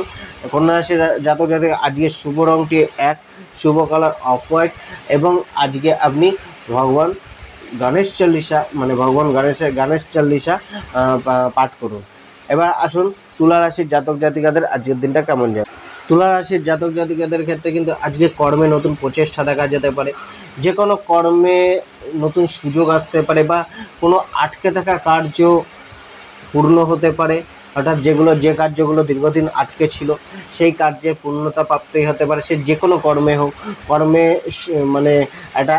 কন্যা রাশির জাতক জাতিকা আজকের শুভ রঙটি এক, শুভ কালার অফ হোয়াইট, এবং আজকে আপনি ভগবান গণেশ চল্লিশা মানে ভগবান গণেশ চল্লিশা পাঠ করুন। এবার আসুন তুলা রাশির জাতক জাতিকাদের আজকের দিনটা কেমন যাবে। তুলা রাশির জাতক জাতিকাদের ক্ষেত্রে কিন্তু আজকে কর্মে নতুন প্রচেষ্টা দেখা যেতে পারে, যে কোনো কর্মে নতুন সুযোগ আসতে পারে বা কোনো আটকে থাকা কার্য পূর্ণ হতে পারে, অর্থাৎ যে কার্যগুলো দীর্ঘদিন আটকে ছিল সেই কার্যের পূর্ণতা প্রাপ্তই হতে পারে, সে যে কোনো কর্মে হোক। কর্মে মানে একটা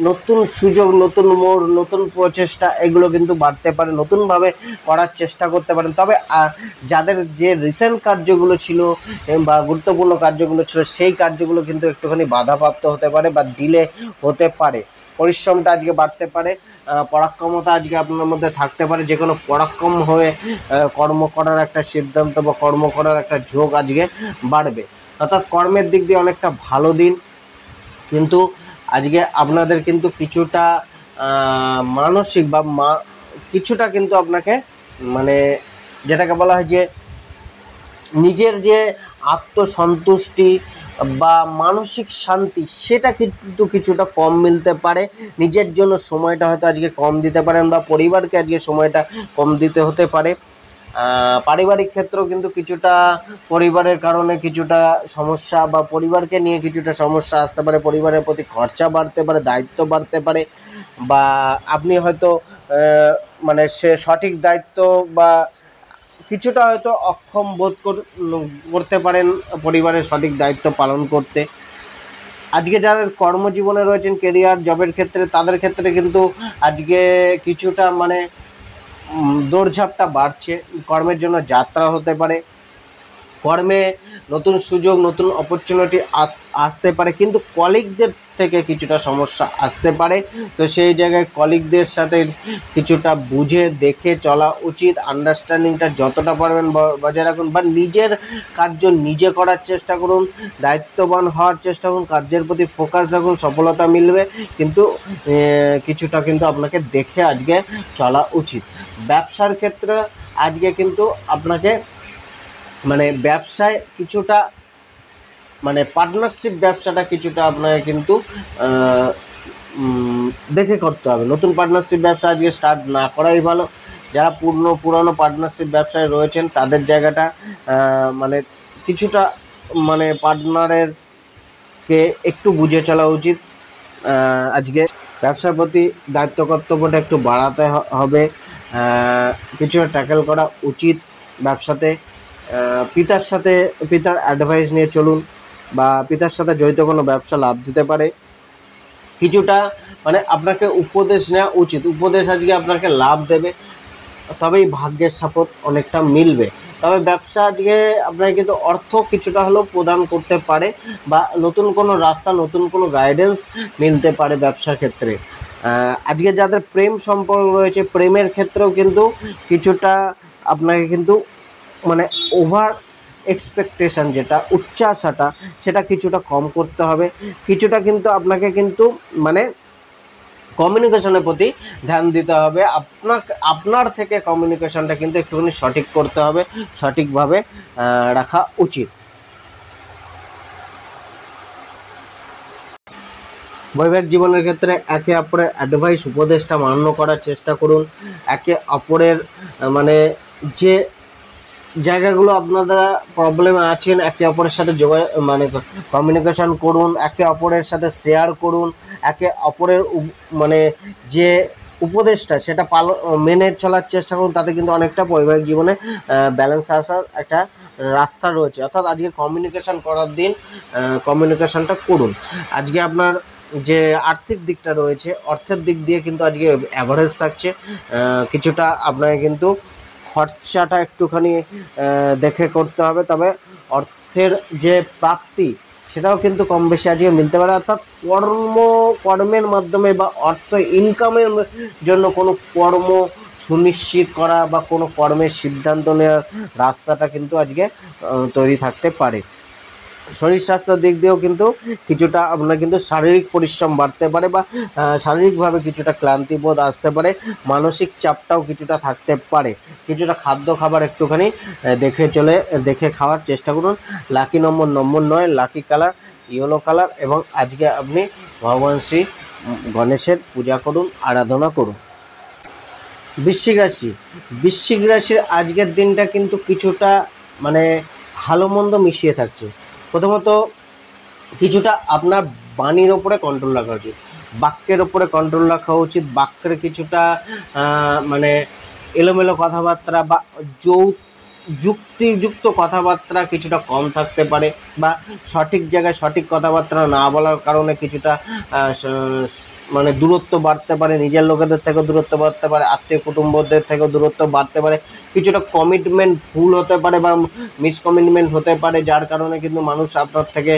নতুন সুযোগ, নতুন মোড়, নতুন প্রচেষ্টা এগুলো কিন্তু বাড়তে পারে, নতুনভাবে করার চেষ্টা করতে পারেন। তবে যাদের যে রিসেন্ট কার্যগুলো ছিল বা গুরুত্বপূর্ণ কার্যগুলো ছিল সেই কার্যগুলো কিন্তু একটুখানি বাধাপ্রাপ্ত হতে পারে বা ডিলে হতে পারে, পরিশ্রমটা আজকে বাড়তে পারে, পরাক্রমতা আজকে আপনার মধ্যে থাকতে পারে, যে কোনো পরাক্রম হয়ে কর্ম করার একটা সিদ্ধান্ত বা কর্ম করার একটা ঝোঁক আজকে বাড়বে, অর্থাৎ কর্মের দিক দিয়ে অনেকটা ভালো দিন। কিন্তু আজকে আপনাদের কিন্তু কিছুটা মানসিক বা কিছুটা কিন্তু আপনাকে মানে যেটাকে বলা হয় যে নিজের যে আত্মসন্তুষ্টি বা মানসিক শান্তি সেটা কিন্তু কিছুটা কম মিলতে পারে। নিজের জন্য সময়টা হয়তো আজকে কম দিতে পারেন বা পরিবারকে আজকে সময়টা কম দিতে হতে পারে। পারিবারিক ক্ষেত্রেও কিন্তু কিছুটা পরিবারের কারণে কিছুটা সমস্যা বা পরিবারকে নিয়ে কিছুটা সমস্যা আসতে পারে, পরিবারের প্রতি খরচা বাড়তে পারে, দায়িত্ব বাড়তে পারে, বা আপনি হয়তো মানে সে সঠিক দায়িত্ব বা কিছুটা হয়তো অক্ষম বোধ করতে পারেন পরিবারের সঠিক দায়িত্ব পালন করতে। আজকে যারা কর্মজীবনে রয়েছেন, কেরিয়ার জবের ক্ষেত্রে, তাদের ক্ষেত্রে কিন্তু আজকে কিছুটা মানে দৌড়ঝাঁপটা বাড়ছে, কর্মের জন্য যাত্রা হতে পারে, কর্মে নতুন সুযোগ নতুন অপরচুনিটি আসতে পারে, কিন্তু কলিগদের থেকে কিছুটা সমস্যা আসতে পারে। তো সেই জায়গায় কলিগদের সাথে কিছুটা বুঝে দেখে চলা উচিত। আন্ডারস্ট্যান্ডিংটা যতটা পারবেন বজায় রাখুন, বা নিজের কার্য নিজে করার চেষ্টা করুন, দায়িত্ববান হওয়ার চেষ্টা করুন, কার্যের প্রতি ফোকাস রাখুন, সফলতা মিলবে, কিন্তু কিছুটা কিন্তু আপনাকে দেখে আজকে চলা উচিত। ব্যবসার ক্ষেত্রে আজকে কিন্তু আপনাকে মানে ব্যবসায় কিছুটা মানে পার্টনারশিপ ব্যবসাটা কিছুটা আপনাকে কিন্তু দেখে করতে হবে। নতুন পার্টনারশিপ ব্যবসা আজকে স্টার্ট না করাই ভালো। যারা পুরনো পার্টনারশিপ ব্যবসায় রয়েছেন তাদের জায়গাটা মানে কিছুটা মানে পার্টনারের কে একটু বুঝে চলা উচিত। আজকে ব্যবসার প্রতি দায়িত্ব কর্তব্যটা একটু বাড়াতে হবে, কিছুটা ট্যাকেল করা উচিত ব্যবসাতে। পিতার অ্যাডভাইস নিয়ে চলুন, বা পিতার সাথে জড়িত কোনো ব্যবসা লাভ দিতে পারে। কিছুটা মানে আপনাকে উপদেশ নেওয়া উচিত, উপদেশ আজকে আপনাকে লাভ দেবে, তবেই ভাগ্যের সাপোর্ট অনেকটা মিলবে। তবে ব্যবসা আজকে আপনাকে কিন্তু অর্থ কিছুটা হলেও প্রদান করতে পারে, বা নতুন কোনো রাস্তা নতুন কোনো গাইডেন্স মিলতে পারে ব্যবসার ক্ষেত্রে। আজকে যাদের প্রেম সম্পর্ক রয়েছে, প্রেমের ক্ষেত্রেও কিন্তু কিছুটা আপনাকে কিন্তু মানে ওভার এক্সপেকটেশন যেটা উচ্চাশাটা সেটা কিছুটা কম করতে হবে। কিছুটা কিন্তু আপনাকে কিন্তু মানে কমিউনিকেশনের প্রতি ধ্যান দিতে হবে। আপনার থেকে কমিউনিকেশনটা কিন্তু একটুখানি সঠিক করতে হবে, সঠিকভাবে রাখা উচিত। বৈবাহিক জীবনের ক্ষেত্রে একে অপরের অ্যাডভাইস উপদেশটা মান্য করার চেষ্টা করুন। একে অপরের মানে যে জায়গাগুলো আপনারা প্রবলেমে আছেন, একে অপরের সাথে মানে কমিউনিকেশন করুন, একে অপরের সাথে শেয়ার করুন, একে অপরের মানে যে উপদেশটা সেটা মেনে চলার চেষ্টা করুন। তাতে কিন্তু অনেকটা বৈবাহিক জীবনে ব্যালেন্স আসার একটা রাস্তা রয়েছে। অর্থাৎ আজকে কমিউনিকেশন করার দিন, কমিউনিকেশনটা করুন। আজকে আপনার যে আর্থিক দিকটা রয়েছে, অর্থের দিক দিয়ে কিন্তু আজকে অ্যাভারেজ থাকছে। কিছুটা আপনাকে কিন্তু খরচাটা একটুখানি দেখে করতে হবে, তবে অর্থের যে প্রাপ্তি সেটাও কিন্তু কম বেশি আজকে মিলতে পারে। অর্থাৎ কর্মের মাধ্যমে বা অর্থ ইনকামের জন্য কোনো কর্ম সুনিশ্চিত করা বা কোনো কর্মের সিদ্ধান্ত নেওয়ার রাস্তাটা কিন্তু আজকে তৈরি থাকতে পারে। শরীর স্বাস্থ্যের দিক দিয়েও কিন্তু কিছুটা আপনার কিন্তু শারীরিক পরিশ্রম বাড়তে পারে, বা শারীরিকভাবে কিছুটা ক্লান্তিবোধ আসতে পারে, মানসিক চাপটাও কিছুটা থাকতে পারে। কিছুটা খাদ্য খাবার একটুখানি দেখে খাওয়ার চেষ্টা করুন। লাকি নম্বর 9, লাকি কালার ইয়েলো কালার, এবং আজকে আপনি ভগবান শ্রী গণেশের পূজা করুন, আরাধনা করুন। বৃশ্চিক রাশির আজকের দিনটা কিন্তু কিছুটা মানে ভালো মন্দ মিশিয়ে থাকছে। প্রথমত কিছুটা আপনার বাণীর ওপরে কন্ট্রোল রাখা উচিত, বাক্যের ওপরে কন্ট্রোল রাখা উচিত। বাক্যের কিছুটা মানে এলোমেলো কথাবার্তা বা যুক্তিযুক্ত কথাবার্তা কিছুটা কম থাকতে পারে, বা সঠিক জায়গায় সঠিক কথাবার্তা না বলার কারণে কিছুটা মানে দূরত্ব বাড়তে পারে, নিজের লোকেদের থেকেও দূরত্ব বাড়তে পারে, আত্মীয় কুটুম্বদের থেকেও দূরত্ব বাড়তে পারে। কিছুটা কমিটমেন্ট ভুল হতে পারে বা মিসকমিটমেন্ট হতে পারে, যার কারণে কিন্তু মানুষ আপনার থেকে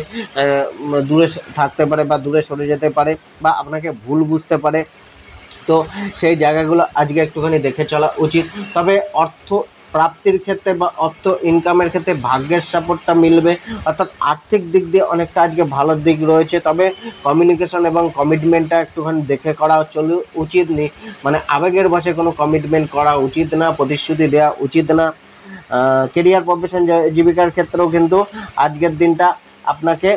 দূরে থাকতে পারে বা দূরে সরে যেতে পারে, বা আপনাকে ভুল বুঝতে পারে। তো সেই জায়গাগুলো আজকে একটুখানি দেখে চলা উচিত। তবে অর্থ প্রাপ্তির ক্ষেত্রে বা অর্থ ইনকামের ক্ষেত্রে ভাগ্যের সাপোর্টটা মিলবে, অর্থাৎ আর্থিক দিক দিয়ে অনেকটা আজকে ভালো দিক রয়েছে। তবে কমিউনিকেশন এবং কমিটমেন্টটা একটুখানি দেখে করা উচিত নেই, মানে আবেগের বশে কোনো কমিটমেন্ট করা উচিত না, প্রতিশ্রুতি দেওয়া উচিত না। কেরিয়ার প্রফেশন জীবিকার ক্ষেত্রেও কিন্তু আজকের দিনটা আপনাকে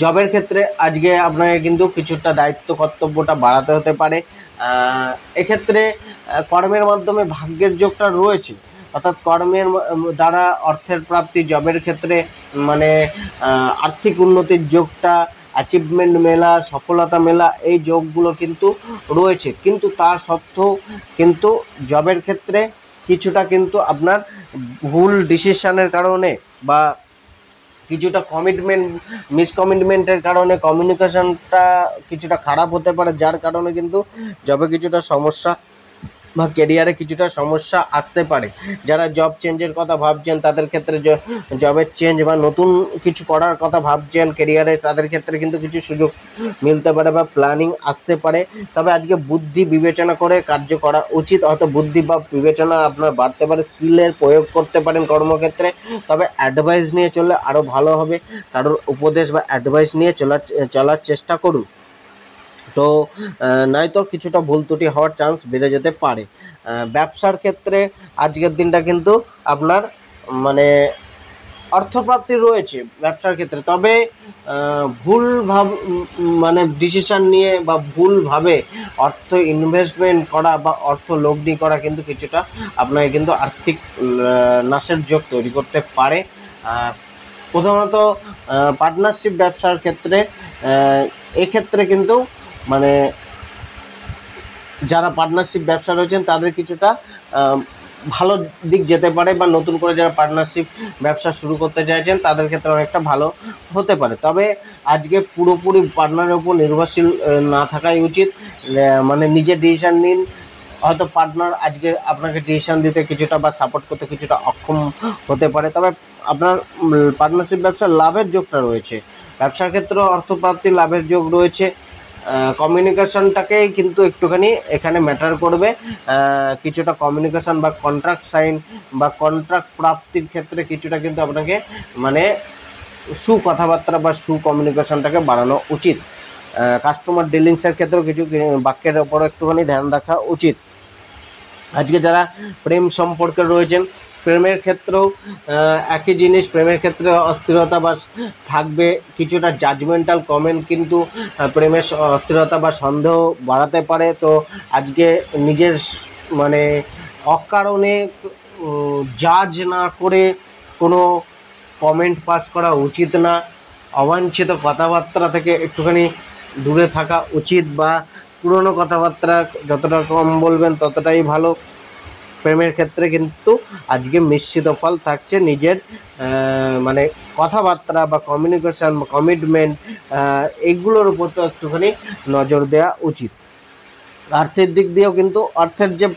জবের ক্ষেত্রে আজকে আপনাকে কিন্তু কিছুটা দায়িত্ব কর্তব্যটা বাড়াতে হতে পারে। এক্ষেত্রে কর্মের মাধ্যমে ভাগ্যের যোগটা রয়েছে, অর্থাৎ কর্মের দ্বারা অর্থের প্রাপ্তি, জবের ক্ষেত্রে মানে আর্থিক উন্নতির যোগটা, অ্যাচিভমেন্ট মেলা, সফলতা মেলা, এই যোগগুলো কিন্তু রয়েছে। কিন্তু তা সত্ত্বেও কিন্তু জবের ক্ষেত্রে কিছুটা কিন্তু আপনার ভুল ডিসিশনের কারণে বা কিছুটা মিসকমিটমেন্টের কারণে কমিউনিকেশনটা কিছুটা খারাপ হতে পারে, যার কারণে কিন্তু জবে কিছুটা সমস্যা বা কেরিয়ারে কিছুটা সমস্যা আসতে পারে। যারা জব চেঞ্জের কথা ভাবছেন তাদের ক্ষেত্রে জবের চেঞ্জ বা নতুন কিছু করার কথা ভাবছেন কেরিয়ারে, তাদের ক্ষেত্রে কিন্তু কিছু সুযোগ মিলতে পারে বা প্ল্যানিং আসতে পারে। তবে আজকে বুদ্ধি বিবেচনা করে কার্য করা উচিত। হয়তো বুদ্ধি বা বিবেচনা আপনার বাড়তে পারে, স্কিলের প্রয়োগ করতে পারেন কর্মক্ষেত্রে, তবে অ্যাডভাইস নিয়ে চললে আরও ভালো হবে। কারোর উপদেশ বা অ্যাডভাইস নিয়ে চলার চেষ্টা করুন। তো নয়তো কিছুটা ভুল ত্রুটি হওয়ার চান্স বেড়ে যেতে পারে। ব্যবসার ক্ষেত্রে আজকের দিনটা কিন্তু আপনার মানে অর্থপ্রাপ্তি রয়েছে ব্যবসার ক্ষেত্রে, তবে মানে ডিসিশন নিয়ে বা ভুলভাবে অর্থ ইনভেস্টমেন্ট করা বা অর্থ লগ্নি করা কিন্তু কিছুটা আপনাকে কিন্তু আর্থিক নাশের যোগ তৈরি করতে পারে। প্রথমত পার্টনারশিপ ব্যবসার ক্ষেত্রে এক্ষেত্রে কিন্তু মানে যারা পার্টনারশিপ ব্যবসা রয়েছেন তাদের কিছুটা ভালো দিক যেতে পারে, বা নতুন করে যারা পার্টনারশিপ ব্যবসা শুরু করতে চাইছেন তাদের ক্ষেত্রে অনেকটা ভালো হতে পারে। তবে আজকে পুরোপুরি পার্টনারের উপর নির্ভরশীল না থাকাই উচিত। মানে নিজের ডিসিশান নিন। হয়তো পার্টনার আজকে আপনাকে ডিসিশান দিতে কিছুটা বা সাপোর্ট করতে কিছুটা অক্ষম হতে পারে, তবে আপনার পার্টনারশিপ ব্যবসার লাভের যোগটা রয়েছে। ব্যবসার ক্ষেত্রে অর্থপ্রাপ্তির লাভের যোগ রয়েছে। কমিউনিকেশনটাকেই কিন্তু একটুখানি এখানে ম্যাটার করবে। কিছুটা কমিউনিকেশন বা কন্ট্রাক্ট সাইন বা কন্ট্রাক্ট প্রাপ্তির ক্ষেত্রে কিছুটা কিন্তু আপনাকে মানে কথাবার্তা বা কমিউনিকেশনটাকে বাড়ানো উচিত। কাস্টমার ডিলিংসের ক্ষেত্রেও কিছু বাক্যের ওপর একটুখানি ধ্যান রাখা উচিত। আজকে যারা প্রেম সম্পর্কে রয়েছেন, প্রেমের ক্ষেত্রেও একই জিনিস, প্রেমের ক্ষেত্রে অস্থিরতা বা থাকবে, কিছুটা জাজমেন্টাল কমেন্ট কিন্তু প্রেমের অস্থিরতা বা সন্দেহ বাড়াতে পারে। তো আজকে নিজের মানে অকারণে জাজ না করে কোনো কমেন্ট পাস করা উচিত না। অবাঞ্ছিত কথাবার্তা থেকে একটুখানি দূরে থাকা উচিত, বা পুরনো কথাবার্তা যতটা কম বলবেন ততটাই ভালো। প্রেমের ক্ষেত্রে কিন্তু আজকে মিশ্রিত ফল থাকছে। নিজের মানে কথাবার্তা বা কমিউনিকেশন বা কমিটমেন্ট এইগুলোর উপর তো একটুখানি নজর দেওয়া উচিত। আর্থিক দিক দিয়েও কিন্তু অর্থের যে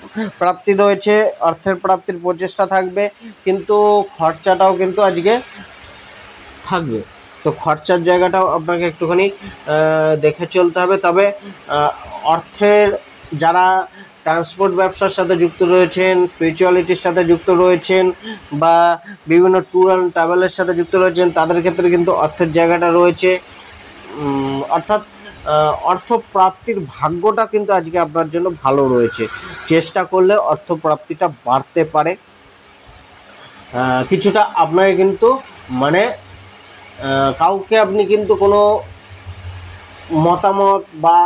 প্রাপ্তি রয়েছে, অর্থের প্রাপ্তির প্রচেষ্টা থাকবে, কিন্তু খরচাটাও কিন্তু আজকে থাকবে। তো খরচার জায়গাটাও আপনাকে একটুখানি দেখে চলতে হবে। তবে অর্থের যারা ট্রান্সপোর্ট ব্যবসার সাথে যুক্ত রয়েছেন, স্পিরিচুয়ালিটির সাথে যুক্ত রয়েছেন, বা বিভিন্ন ট্যুর অ্যান্ড ট্রাভেলের সাথে যুক্ত রয়েছেন, তাদের ক্ষেত্রে কিন্তু অর্থের জায়গাটা রয়েছে। অর্থাৎ অর্থপ্রাপ্তির ভাগ্যটা কিন্তু আজকে আপনার জন্য ভালো রয়েছে। চেষ্টা করলে অর্থপ্রাপ্তিটা বাড়তে পারে। কিছুটা আপনাকে কিন্তু মানে কাউকে আপনি কিন্তু কোনো মতামত বা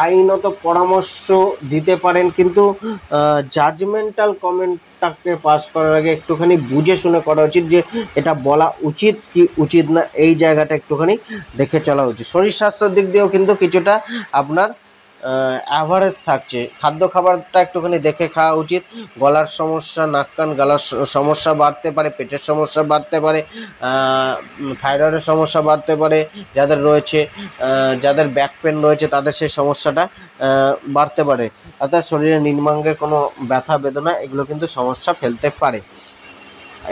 আইনত পরামর্শ দিতে পারেন, কিন্তু জাজমেন্টাল কমেন্টটাকে পাস করার আগে একটুখানি বুঝে শুনে করা উচিত যে এটা বলা উচিত কি উচিত না, এই জায়গাটা একটুখানি দেখে চলা উচিত। শরীর স্বাস্থ্যের দিক দিয়েও কিন্তু কিছুটা আপনার অ্যাভারেজ থাকছে। খাবারটা একটুখানি দেখে খাওয়া উচিত। গলার সমস্যা, নাক কান গলার সমস্যা বাড়তে পারে, পেটের সমস্যা বাড়তে পারে, থাইরয়েডের সমস্যা বাড়তে পারে যাদের রয়েছে, যাদের ব্যাক পেন রয়েছে তাদের সেই সমস্যাটা বাড়তে পারে। অর্থাৎ শরীরে নিম্নাঙ্গে কোনো ব্যথা বেদনা এগুলো কিন্তু সমস্যা ফেলতে পারে।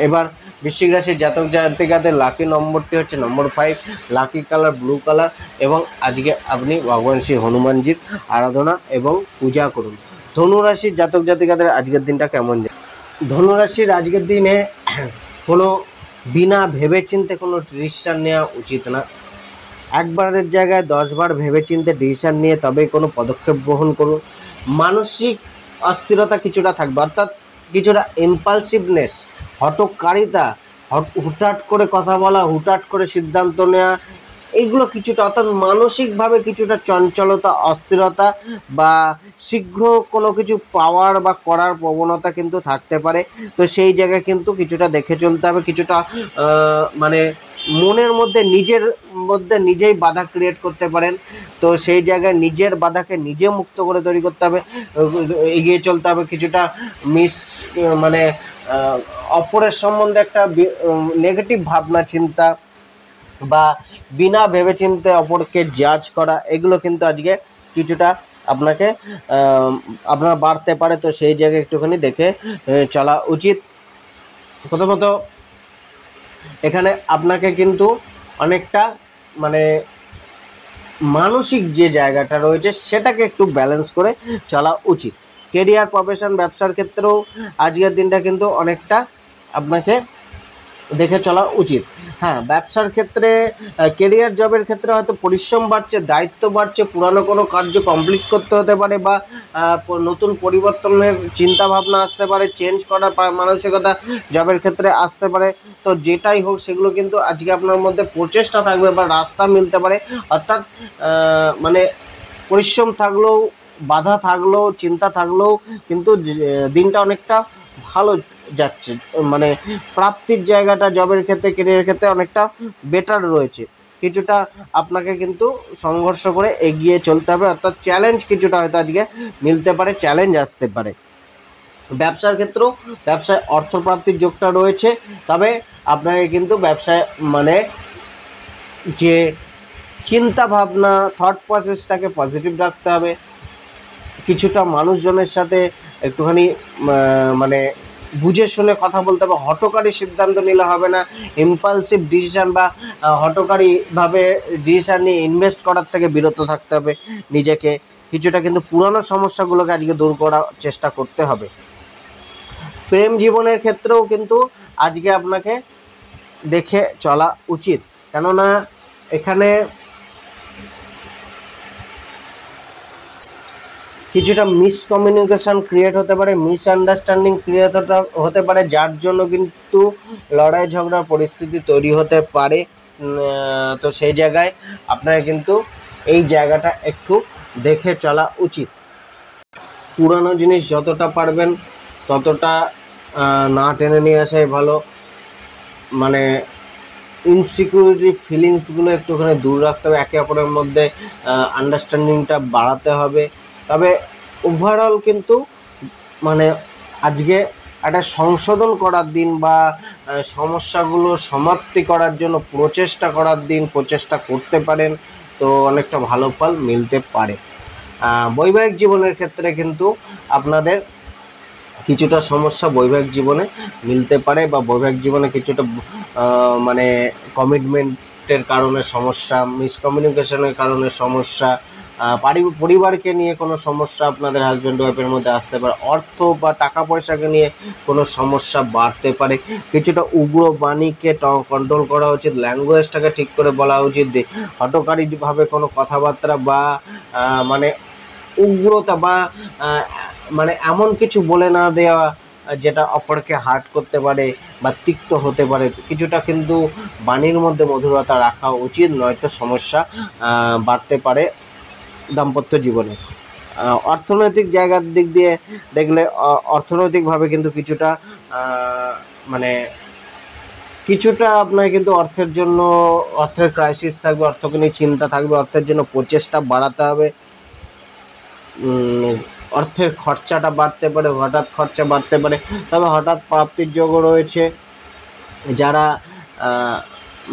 এবার বৃশ্চিক রাশির জাতক জাতিকাদের লাকি নম্বরটি হচ্ছে নম্বর 5, লাকি কালার ব্লু কালার, এবং আজকে আপনি ভগবান শ্রী হনুমানজির আরাধনা এবং পূজা করুন। ধনুরাশির জাতক জাতিকাদের আজকের দিনটা কেমন যায়? ধনুরাশির আজকের দিনে কোনো বিনা ভেবেচিন্তে কোনো ডিসিশন নেওয়া উচিত না। একবারের জায়গায় 10 বার ভেবেচিন্তে ডিসিশন নিয়ে তবেই কোনো পদক্ষেপ গ্রহণ করুন। মানসিক অস্থিরতা কিছুটা থাকবে, অর্থাৎ কিছুটা ইম্পালসিভনেস হঠকারিতা, হুটহাট করে কথা বলা, হুটহাট করে সিদ্ধান্ত নেওয়া, এইগুলো কিছুটা, অর্থাৎ মানসিকভাবে কিছুটা চঞ্চলতা, অস্থিরতা বা শীঘ্র কোনো কিছু পাওয়ার বা করার প্রবণতা কিন্তু থাকতে পারে। তো সেই জায়গায় কিন্তু কিছুটা দেখে চলতে হবে, কিছুটা মানে মনের মধ্যে নিজেই বাধা ক্রিয়েট করতে পারেন। তো সেই জায়গায় নিজের বাধাকে নিজে মুক্ত করে তৈরি করতে হবে, এগিয়ে চলতে হবে। কিছুটা মানে অপরের সম্বন্ধে একটা নেগেটিভ ভাবনা চিন্তা বা বিনা ভেবেচিন্তে অপরকে জাজ করা, এগুলো কিন্তু আজকে কিছুটা আপনাকে আপনার বাড়তে পারে। তো সেই জায়গায় একটুখানি দেখে চলা উচিত। প্রথমত এখানে আপনাকে কিন্তু অনেকটা মানে মানসিক যে জায়গাটা রয়েছে সেটাকে একটু ব্যালেন্স করে চলা উচিত। কেরিয়ার, প্রফেশন, ব্যবসার ক্ষেত্রেও আজকের দিনটা কিন্তু অনেকটা আপনাকে দেখে চলা উচিত। হ্যাঁ, ব্যবসার ক্ষেত্রে, কেরিয়ার, জবের ক্ষেত্রে হয়তো পরিশ্রম বাড়ছে, দায়িত্ব বাড়ছে, পুরানো কোনো কার্য কমপ্লিট করতে হতে পারে বা নতুন পরিবর্তনের চিন্তা ভাবনা আসতে পারে, চেঞ্জ করার মানসিকতা জবের ক্ষেত্রে আসতে পারে। তো যেটাই হোক সেগুলো কিন্তু আজকে আপনার মধ্যে প্রচেষ্টা থাকবে বা রাস্তা মিলতে পারে। অর্থাৎ মানে পরিশ্রম থাকলেও, বাধা থাকলেও, চিন্তা থাকলেও কিন্তু দিনটা অনেকটা ভালো যাচ্ছে, মানে প্রাপ্তির জায়গাটা জবের ক্ষেত্রে, কেরিয়ারের ক্ষেত্রে অনেকটা বেটার রয়েছে। কিছুটা আপনাকে কিন্তু সংঘর্ষ করে এগিয়ে চলতে হবে, অর্থাৎ চ্যালেঞ্জ কিছুটা হয়তো আজকে মিলতে পারে, চ্যালেঞ্জ আসতে পারে। ব্যবসার ক্ষেত্রেও ব্যবসায় অর্থপ্রাপ্তির যোগটা রয়েছে, তবে আপনাকে কিন্তু ব্যবসায় মানে যে চিন্তা ভাবনা, থট প্রসেসটাকে পজিটিভ রাখতে হবে। কিছুটা মানুষজনের সাথে একটুখানি মানে বুঝে শুনে কথা বলতে হবে, হঠকারী সিদ্ধান্ত নিলে হবে না। ইম্পালসিভ ডিসিশান বা হঠকারীভাবে ডিসিশান নিয়ে ইনভেস্ট করার থেকে বিরত থাকতে হবে নিজেকে। কিছুটা কিন্তু পুরনো সমস্যাগুলোকে আজকে দূর করার চেষ্টা করতে হবে। প্রেম জীবনের ক্ষেত্রেও কিন্তু আজকে আপনাকে দেখে চলা উচিত, কেননা এখানে কিছুটা মিসকমিউনিকেশান ক্রিয়েট হতে পারে, মিসআন্ডারস্ট্যান্ডিং ক্রিয়েট হতে পারে, যার জন্য কিন্তু লড়াই ঝগড়ার পরিস্থিতি তৈরি হতে পারে। তো সেই জায়গায় আপনাকে কিন্তু এই জায়গাটা একটু দেখে চলা উচিত। পুরানো জিনিস যতটা পারবেন ততটা না টেনে নিয়ে আসাই ভালো। মানে ইনসিকিউরিটি ফিলিংসগুলো একটুখানি দূর রাখতে হবে, একে অপরের মধ্যে আন্ডারস্ট্যান্ডিংটা বাড়াতে হবে। তবে ওভারঅল কিন্তু মানে আজকে একটা সংশোধন করার দিন বা সমস্যাগুলো সমাপ্তি করার জন্য প্রচেষ্টা করার দিন, প্রচেষ্টা করতে পারেন, তো অনেকটা ভালো ফল মিলতে পারে। বৈবাহিক জীবনের ক্ষেত্রে কিন্তু আপনাদের কিছুটা সমস্যা বৈবাহিক জীবনে মিলতে পারে, বা বৈবাহিক জীবনে কিছুটা মানে কমিটমেন্টের কারণে সমস্যা, মিসকমিউনিকেশনের কারণে সমস্যা, পরিবারকে নিয়ে কোনো সমস্যা আপনাদের হাজব্যান্ড ওয়াইফের মধ্যে আসতে পারে, অর্থ বা টাকা পয়সাকে নিয়ে কোনো সমস্যা বাড়তে পারে। কিছুটা উগ্র বাণীকে কন্ট্রোল করা উচিত, ল্যাঙ্গুয়েজটাকে ঠিক করে বলা উচিত, হঠকারীভাবে কোনো কথাবার্তা বা মানে উগ্রতা বা মানে এমন কিছু বলে না দেওয়া যেটা অপরকে হার্ট করতে পারে বা তিক্ত হতে পারে। কিছুটা কিন্তু বাণীর মধ্যে মধুরতা রাখা উচিত, নয়তো সমস্যা বাড়তে পারে দাম্পত্য জীবনে। অর্থনৈতিক জায়গার দিক দিয়ে দেখলে অর্থনৈতিকভাবে কিন্তু কিছুটা মানে কিছুটা আপনার কিন্তু অর্থের ক্রাইসিস থাকবে, অর্থকে নিয়ে চিন্তা থাকবে, অর্থের জন্য প্রচেষ্টা বাড়াতে হবে। অর্থের খরচাটা বাড়তে পারে, হঠাৎ খরচা বাড়তে পারে, তবে হঠাৎ প্রাপ্তির যোগও রয়েছে। যারা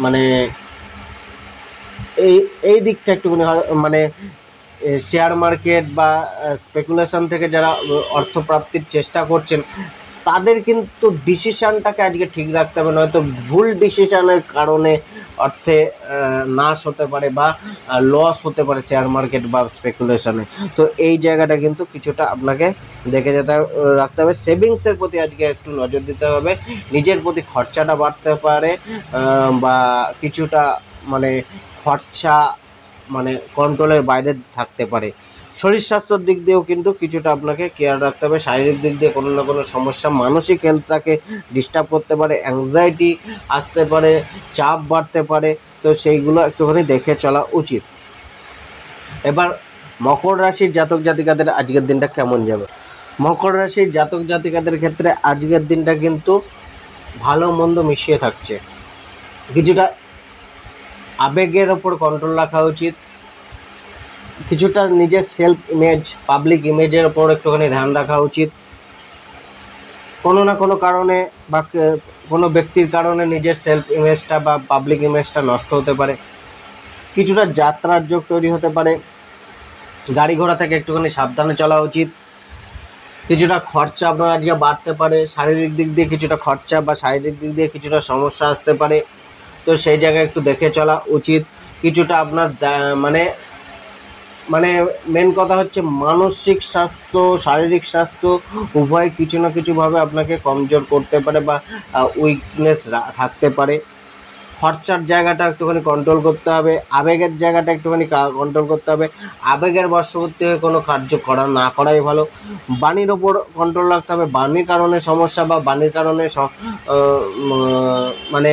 মানে এই দিকটা একটুখানি মানে শেয়ার মার্কেট বা স্পেকুলেশন থেকে যারা অর্থপ্রাপ্তির চেষ্টা করছেন, তাদের কিন্তু ডিসিশানটাকে আজকে ঠিক রাখতে হবে, নয়তো ভুল ডিসিশানের কারণে অর্থে নাশ হতে পারে বা লস হতে পারে শেয়ার মার্কেট বা স্পেকুলেশনে। তো এই জায়গাটা কিন্তু কিছুটা আপনাকে দেখে রাখতে হবে। সেভিংসের প্রতি আজকে একটু নজর দিতে হবে, নিজের প্রতি খরচাটা বাড়তে পারে বা কিছুটা মানে খরচা মানে কন্ট্রোলের বাইরে থাকতে পারে। শরীর স্বাস্থ্যের দিক দিয়েও কিন্তু কিছুটা আপনাকে কেয়ার রাখতে হবে। শারীরিক দিক দিয়ে কোনো না কোনো সমস্যা, মানসিক হেলথটাকে ডিস্টার্ব করতে পারে, অ্যাংজাইটি আসতে পারে, চাপ বাড়তে পারে, তো সেইগুলো একটুখানি দেখে চলা উচিত। এবার মকর রাশির জাতক জাতিকাদের আজকের দিনটা কেমন যাবে? মকর রাশির জাতক জাতিকাদের ক্ষেত্রে আজকের দিনটা কিন্তু ভালো মন্দ মিশিয়ে থাকছে। কিছুটা আবেগের ওপর কন্ট্রোল রাখা উচিত, কিছুটা নিজের সেলফ ইমেজ, পাবলিক ইমেজের ওপর একটুখানি ধ্যান রাখা উচিত। কোনো না কোনো কারণে বা কোনো ব্যক্তির কারণে নিজের সেলফ ইমেজটা বা পাবলিক ইমেজটা নষ্ট হতে পারে। কিছুটা যাত্রার যোগ তৈরি হতে পারে, গাড়ি ঘোড়া থেকে একটুখানি সাবধানে চলা উচিত। কিছুটা খরচা আপনার আজকে বাড়তে পারে, শারীরিক দিক দিয়ে কিছুটা খরচা বা শারীরিক দিক দিয়ে কিছুটা সমস্যা আসতে পারে, তো সেই জায়গায় একটু দেখে চলা উচিত। কিছুটা আপনার মানে মানে মেন কথা হচ্ছে মানসিক স্বাস্থ্য, শারীরিক স্বাস্থ্য উভয় কিছু না কিছুভাবে আপনাকে কমজোর করতে পারে বা উইকনেস থাকতে পারে। খরচার জায়গাটা একটুখানি কন্ট্রোল করতে হবে, আবেগের জায়গাটা একটুখানি কন্ট্রোল করতে হবে। আবেগের বশবর্তী হয়ে কোনো কার্য করা না করাই ভালো। বাণীর ওপর কন্ট্রোল রাখতে হবে, বাণীর কারণে সমস্যা বা বাণীর কারণে মানে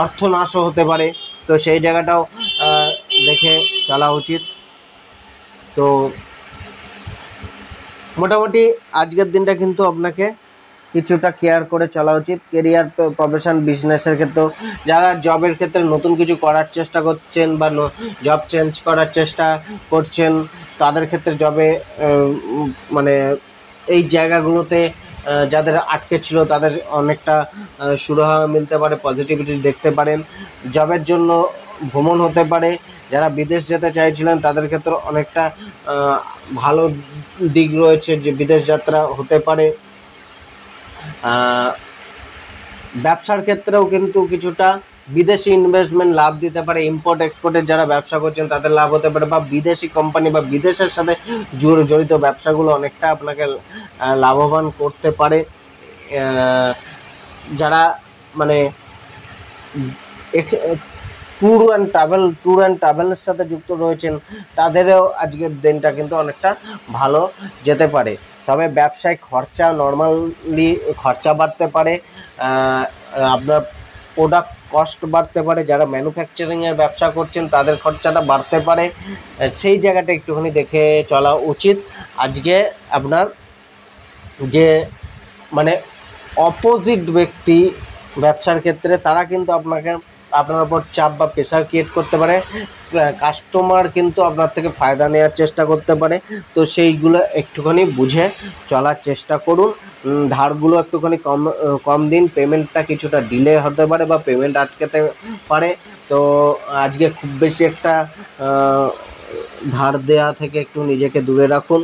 অর্থনাশও হতে পারে, তো সেই জায়গাটাও দেখে চলা উচিত। তো মোটামুটি আজকের দিনটা কিন্তু আপনাকে কিছুটা কেয়ার করে চলা উচিত। কেরিয়ার, প্রফেশন, বিজনেসের ক্ষেত্রেও যারা জবের ক্ষেত্রে নতুন কিছু করার চেষ্টা করছেন বা জব চেঞ্জ করার চেষ্টা করছেন, তাদের ক্ষেত্রে জবে মানে এই জায়গাগুলোতে যাদের আটকে ছিল তাদের অনেকটা সুরাহা মিলতে পারে, পজিটিভিটি দেখতে পারেন। জবের জন্য ভ্রমণ হতে পারে, যারা বিদেশ যেতে চাইছিলেন তাদের ক্ষেত্রে অনেকটা ভালো দিক রয়েছে যে বিদেশ যাত্রা হতে পারে। ব্যবসার ক্ষেত্রেও কিন্তু কিছুটা বিদেশি ইনভেস্টমেন্ট লাভ দিতে পারে, ইম্পোর্ট এক্সপোর্টের যারা ব্যবসা করছেন তাদের লাভ হতে পারে, বা বিদেশি কোম্পানি বা বিদেশের সাথে জড়িত ব্যবসাগুলো অনেকটা আপনাকে লাভবান করতে পারে। যারা মানে ট্যুর অ্যান্ড ট্রাভেলের সাথে যুক্ত রয়েছেন তাদেরও আজকের দিনটা কিন্তু অনেকটা ভালো যেতে পারে। তবে ব্যবসায় খরচা নর্মালি খরচা বাড়তে পারে, আপনার প্রোডাক্ট কস্ট বাড়তে পারে, যারা ম্যানুফ্যাকচারিংয়ের ব্যবসা করছেন তাদের খরচাটা বাড়তে পারে, সেই জায়গাটা একটুখানি দেখে চলা উচিত। আজকে আপনার যে মানে অপোজিট ব্যক্তি ব্যবসার ক্ষেত্রে তারা কিন্তু আপনার উপর চাপ বা প্রেশার ক্রিয়েট করতে পারে, কাস্টমার কিন্তু আপনার থেকে ফায়দা নেওয়ার চেষ্টা করতে পারে, তো সেইগুলো একটুখানি বুঝে চলার চেষ্টা করুন। ধারগুলো একটুখানি কম দিন, পেমেন্টটা কিছুটা ডিলে হতে পারে বা পেমেন্ট আটকাতে পারে, তো আজকে খুব বেশি একটা ধার দেওয়া থেকে একটু নিজেকে দূরে রাখুন।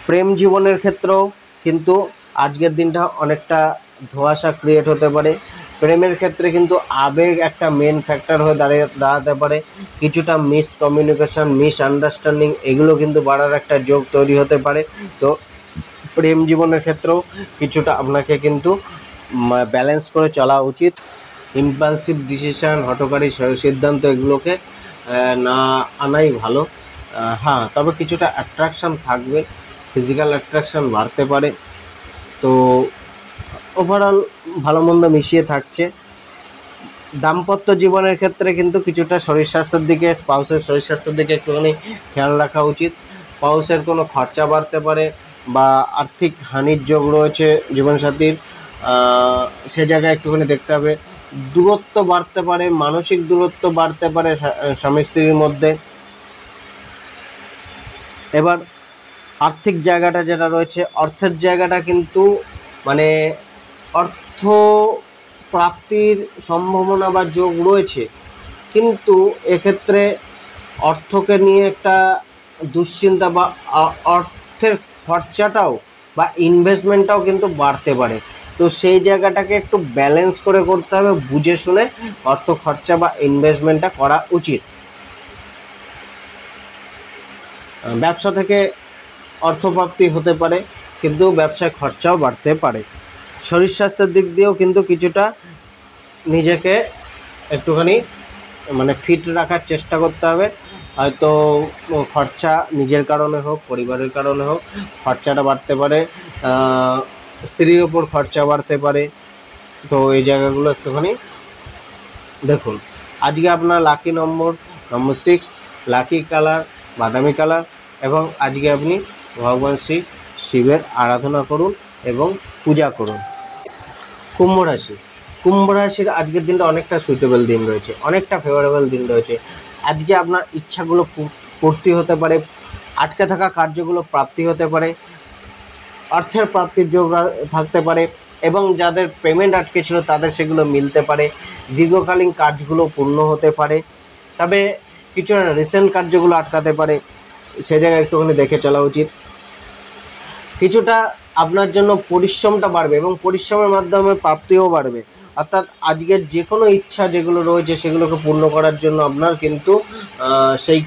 প্রেম জীবনের ক্ষেত্রেও কিন্তু আজকের দিনটা অনেকটা ধোঁয়াশা ক্রিয়েট হতে পারে। প্রেমের ক্ষেত্রে কিন্তু আবেগ একটা মেন ফ্যাক্টর হয়ে দাঁড়াতে পারে, কিছুটা মিসকমিউনিকেশন, মিসআন্ডারস্ট্যান্ডিং এগুলো কিন্তু বাড়ার একটা যোগ তৈরি হতে পারে। তো প্রেম জীবনের ক্ষেত্রেও কিছুটা আপনাকে কিন্তু ব্যালেন্স করে চলা উচিত। ইম্পালসিভ ডিসিশান, হঠকারী সিদ্ধান্ত এগুলোকে না আনাই ভালো। হ্যাঁ, তবে কিছুটা অ্যাট্রাকশান থাকবে, ফিজিক্যাল অ্যাট্রাকশান বাড়তে পারে, তো ওভারঅল ভালো মন্দ মিশিয়ে থাকছে। দাম্পত্য জীবনের ক্ষেত্রে কিন্তু কিছুটা শরীর স্বাস্থ্যের দিকে, স্পাউসের শরীর স্বাস্থ্যের দিকে একটুখানি খেয়াল রাখা উচিত। স্পাউসের কোনো খরচা বাড়তে পারে বা আর্থিক হানির যোগ রয়েছে জীবনসাথীর, সে জায়গায় একটুখানি দেখতে হবে। দূরত্ব বাড়তে পারে, মানসিক দূরত্ব বাড়তে পারে স্বামী স্ত্রীর মধ্যে। এবার আর্থিক জায়গাটা যেটা রয়েছে, অর্থের জায়গাটা কিন্তু মানে অর্থ প্রাপ্তির সম্ভাবনা বা যোগ রয়েছে, কিন্তু এক্ষেত্রে অর্থকে নিয়ে একটা দুশ্চিন্তা বা অর্থের খরচাটাও বা ইনভেস্টমেন্টটাও কিন্তু বাড়তে পারে, তো সেই জায়গাটাকে একটু ব্যালেন্স করে করতে হবে, বুঝে শুনে অর্থ খরচা বা ইনভেস্টমেন্টটা করা উচিত। ব্যবসা থেকে অর্থপ্রাপ্তি হতে পারে, কিন্তু ব্যবসায় খরচাও বাড়তে পারে। শরীর স্বাস্থ্যের দিক দিয়েও কিন্তু কিছুটা নিজেকে একটুখানি মানে ফিট রাখার চেষ্টা করতে হবে। হয়তো খরচা নিজের কারণে হোক, পরিবারের কারণে হোক, খরচাটা বাড়তে পারে, স্ত্রীর ওপর খরচা বাড়তে পারে। তো এই জায়গাগুলো একটুখানি দেখুন। আজকে আপনার লাকি নম্বর 6, লাকি কালার বাদামি কালার, এবং আজকে আপনি ভগবান শিবের আরাধনা করুন এবং পূজা করুন। কুম্ভ রাশি, কুম্ভ রাশির আজকের দিনটা অনেকটা সুইটেবল দিন রয়েছে, অনেকটা ফেভারেবল দিন রয়েছে। আজকে আপনার ইচ্ছাগুলো পূর্তি হতে পারে, আটকে থাকা কার্যগুলো প্রাপ্তি হতে পারে, অর্থের প্রাপ্তির যোগ থাকতে পারে, এবং যাদের পেমেন্ট আটকে ছিল তাদের সেগুলো মিলতে পারে, দীর্ঘকালীন কাজগুলো পূর্ণ হতে পারে। তবে কিছু রিসেন্ট কার্যগুলো আটকাতে পারে, সে জায়গায় একটুখানি দেখে চলা উচিত। কিছুটা আপনার জন্য পরিশ্রমটা বাড়বে এবং পরিশ্রমের মাধ্যমে প্রাপ্তিও বাড়বে। অর্থাৎ আজকের যে কোনো ইচ্ছা যেগুলো রয়েছে সেগুলোকে পূর্ণ করার জন্য আপনার কিন্তু সেই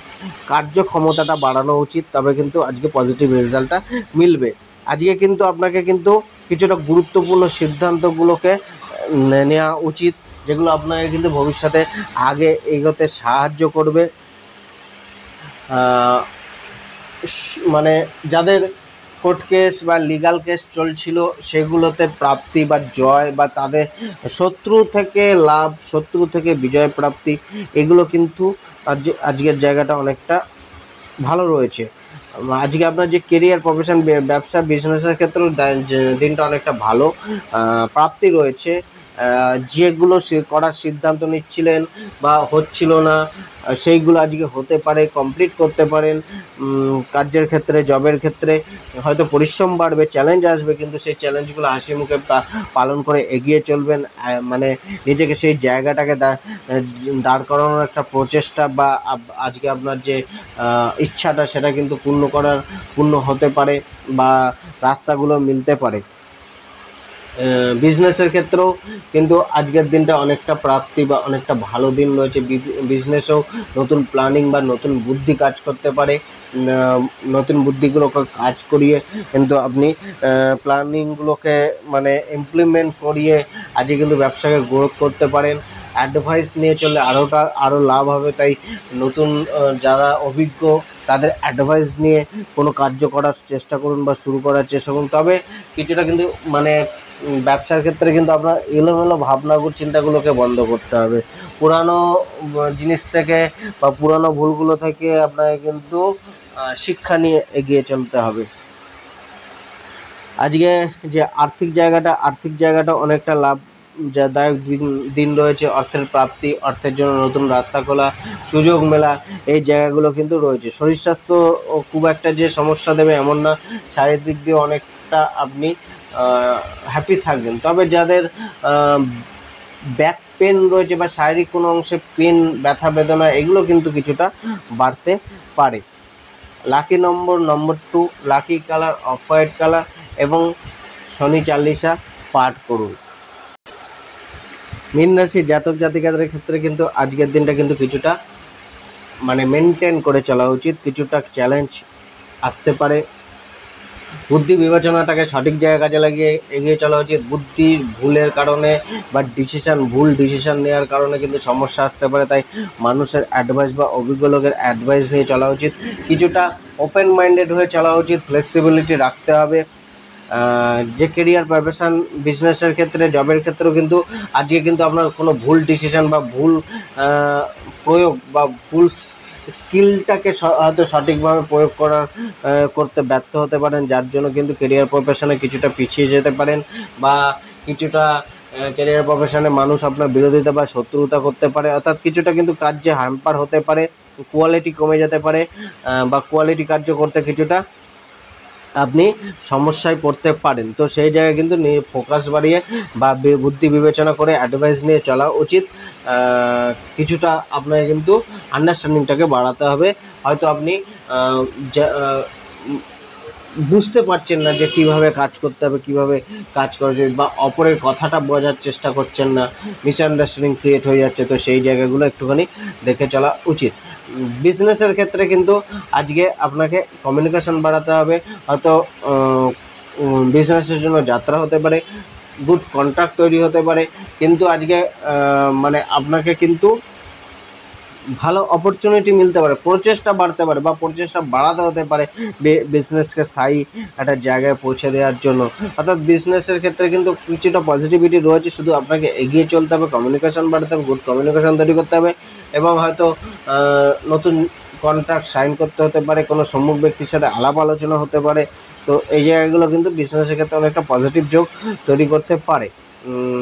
কার্যক্ষমতাটা বাড়ানো উচিত, তবে কিন্তু আজকে পজিটিভ রেজাল্টটা মিলবে। আজকে কিন্তু আপনাকে কিন্তু কিছুটা গুরুত্বপূর্ণ সিদ্ধান্তগুলোকে নেওয়া উচিত, যেগুলো আপনাকে কিন্তু ভবিষ্যতে আগে এগোতে সাহায্য করবে। মানে যাদের কোর্ট কেস বা লিগাল কেস চলছিল সেগুলোতে প্রাপ্তি বা জয়, বা তাদের শত্রু থেকে লাভ, শত্রু থেকে বিজয় প্রাপ্তি, এগুলো কিন্তু আজকের জায়গাটা অনেকটা ভালো রয়েছে। আজকে আপনার যে কেরিয়ার, প্রফেশন, ব্যবসা, বিজনেসের ক্ষেত্রেও দিনটা অনেকটা ভালো প্রাপ্তি রয়েছে। যেগুলো করার সিদ্ধান্ত নিচ্ছিলেন বা হচ্ছিল না সেইগুলো আজকে হতে পারে, কমপ্লিট করতে পারেন। কার্যের ক্ষেত্রে, জবের ক্ষেত্রে হয়তো পরিশ্রম বাড়বে, চ্যালেঞ্জ আসবে, কিন্তু সেই চ্যালেঞ্জগুলো হাসি মুখে পালন করে এগিয়ে চলবেন। মানে নিজেকে সেই জায়গাটাকে দাঁড় করানোর একটা প্রচেষ্টা, বা আজকে আপনার যে ইচ্ছাটা সেটা কিন্তু পূর্ণ হতে পারে, বা রাস্তাগুলো মিলতে পারে। বিজনেসের ক্ষেত্রেও কিন্তু আজকের দিনটা অনেকটা প্রাপ্তি বা অনেকটা ভালো দিন রয়েছে। বিজনেসেও নতুন প্ল্যানিং বা নতুন বুদ্ধি কাজ করতে পারে। নতুন বুদ্ধিগুলোকে কাজ করিয়ে কিন্তু আপনি প্ল্যানিংগুলোকে মানে ইমপ্লিমেন্ট করিয়ে আজকে কিন্তু ব্যবসাকে গ্রোথ করতে পারেন। অ্যাডভাইস নিয়ে চললে আরও লাভ হবে। তাই নতুন যারা অভিজ্ঞ তাদের অ্যাডভাইস নিয়ে কোনো কার্য করার চেষ্টা করুন বা শুরু করার চেষ্টা করুন। তবে কিছুটা কিন্তু মানে ব্যবসার ক্ষেত্রে কিন্তু আপনার এলোমেলো ভাবনাগুলো, চিন্তাগুলোকে বন্ধ করতে হবে। পুরানো জিনিস থেকে বা পুরানো ভুলগুলো থেকে আপনাকে কিন্তু শিক্ষা নিয়ে এগিয়ে চলতে হবে। আজকে যে আর্থিক জায়গাটা অনেকটা লাভদায়ক দিন রয়েছে। অর্থের প্রাপ্তি, অর্থের জন্য নতুন রাস্তা খোলা, সুযোগ মেলা, এই জায়গাগুলো কিন্তু রয়েছে। শরীর স্বাস্থ্য খুব একটা যে সমস্যা দেবে এমন না, শারীরিক দিক দিয়ে অনেকটা আপনি হ্যাপি থাকবেন। তবে যাদের ব্যাক পেন রয়েছে বা শারীরিক কোনো অংশে পেন, ব্যথা বেদনা, এগুলো কিন্তু কিছুটা বাড়তে পারে। লাকি নম্বর 2, lucky colour off white colour, এবং শনি চালিসা পাঠ করুন। মীন রাশির জাতক জাতিকাদের ক্ষেত্রে কিন্তু আজকের দিনটা কিন্তু কিছুটা মানে মেনটেন করে চলা উচিত। কিছুটা চ্যালেঞ্জ আসতে পারে, বুদ্ধি বিবেচনাটাকে সঠিক জায়গায় কাজে লাগিয়ে এগিয়ে চলা উচিত। বুদ্ধির ভুলের কারণে বা ভুল ডিসিশান নেওয়ার কারণে কিন্তু সমস্যা আসতে পারে। তাই মানুষের অ্যাডভাইস বা অভিজ্ঞ লোকের অ্যাডভাইস নিয়ে চলা উচিত। কিছুটা ওপেন মাইন্ডেড হয়ে চলা উচিত, ফ্লেক্সিবিলিটি রাখতে হবে। যে কেরিয়ার, প্রফেশন, বিজনেসের ক্ষেত্রে, জবের ক্ষেত্রেও কিন্তু আজকে কিন্তু আপনার কোনো ভুল ডিসিশান বা ভুল প্রয়োগ বা ভুল স্কিলটাকে হয়তো সঠিকভাবে প্রয়োগ করতে ব্যর্থ হতে পারেন, যার জন্য কিন্তু কেরিয়ার প্রফেশনে কিছুটা পিছিয়ে যেতে পারেন, বা কিছুটা কেরিয়ার প্রফেশনে মানুষ আপনার বিরোধিতা বা শত্রুতা করতে পারে। অর্থাৎ কিছুটা কিন্তু কার্যে হ্যাম্পার হতে পারে, কোয়ালিটি কমে যেতে পারে, বা কোয়ালিটি কার্য করতে কিছুটা আপনি সমস্যায় পড়তে পারেন। তো সেই জায়গায় কিন্তু ফোকাস বাড়িয়ে বা বুদ্ধি বিবেচনা করে অ্যাডভাইস নিয়ে চলা উচিত। কিছুটা আপনাকে কিন্তু আন্ডারস্ট্যান্ডিংটাকে বাড়াতে হবে। হয়তো আপনি বুঝতে পারছেন না যে কীভাবে কাজ করতে হবে, কীভাবে কাজ করা যায়, বা অপরের কথাটা বোঝার চেষ্টা করছেন না, মিসআন্ডারস্ট্যান্ডিং ক্রিয়েট হয়ে যাচ্ছে। তো সেই জায়গাগুলো একটুখানি দেখে চলা উচিত। বিজনেসের ক্ষেত্রে কিন্তু আজকে আপনাকে কমিউনিকেশন বাড়াতে হবে। হয়তো বিজনেসের জন্য যাত্রা হতে পারে, গুড কন্ট্রাক্ট তৈরি হতে পারে, কিন্তু আজকে মানে আপনাকে কিন্তু ভালো অপরচুনিটি মিলতে পারে, প্রচেষ্টা বাড়তে পারে বা প্রচেষ্টা বাড়াতে হতে পারে বিজনেসকে স্থায়ী একটা জায়গায় পৌঁছে দেওয়ার জন্য। অর্থাৎ বিজনেসের ক্ষেত্রে কিন্তু কিছুটা পজিটিভিটি রয়েছে, শুধু আপনাকে এগিয়ে চলতে হবে, কমিউনিকেশন বাড়াতে হবে, গুড কমিউনিকেশন তৈরি করতে হবে এবং হয়তো নতুন কন্ট্রাক্ট সাইন করতে হতে পারে, কোনো সম্মুখ ব্যক্তির সাথে আলাপ আলোচনা হতে পারে। তো এই জায়গাগুলো কিন্তু বিজনেসের ক্ষেত্রে অনেকটা পজিটিভ যোগ তৈরি করতে পারে।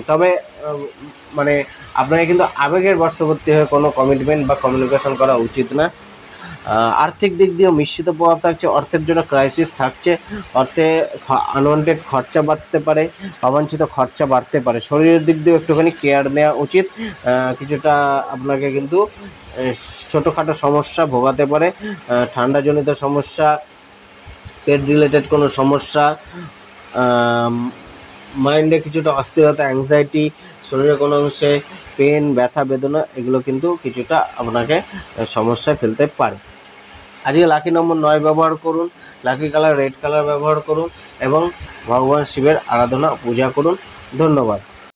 তবে মানে আপনাকে কিন্তু আবেগের বশবর্তী হয়ে কোনো কমিটমেন্ট বা কমিউনিকেশন করা উচিত না। আর্থিক দিক দিয়েও মিশ্রিত প্রভাব থাকছে, অর্থের জন্য ক্রাইসিস থাকছে, অর্থে আনওয়ান্টেড খরচা বাড়তে পারে, অবাঞ্ছিত খরচা বাড়তে পারে। শরীরের দিক দিয়েও একটুখানি কেয়ার নেওয়া উচিত, কিছুটা আপনাকে কিন্তু ছোটোখাটো সমস্যা ভোগাতে পারে, ঠান্ডাজনিত সমস্যা, পেট রিলেটেড কোনো সমস্যা, মাইন্ডে কিছুটা অস্থিরতা, অ্যাংজাইটি, শরীরে কোনো অংশে পেন, ব্যথা, বেদনা, এগুলো কিন্তু কিছুটা আপনাকে সমস্যায় ফেলতে পারে। আজকে লাকি নম্বর 9 ব্যবহার করুন, লাকি কালার রেড কালার ব্যবহার করুন এবং ভগবান শিবের আরাধনা পূজা করুন। ধন্যবাদ।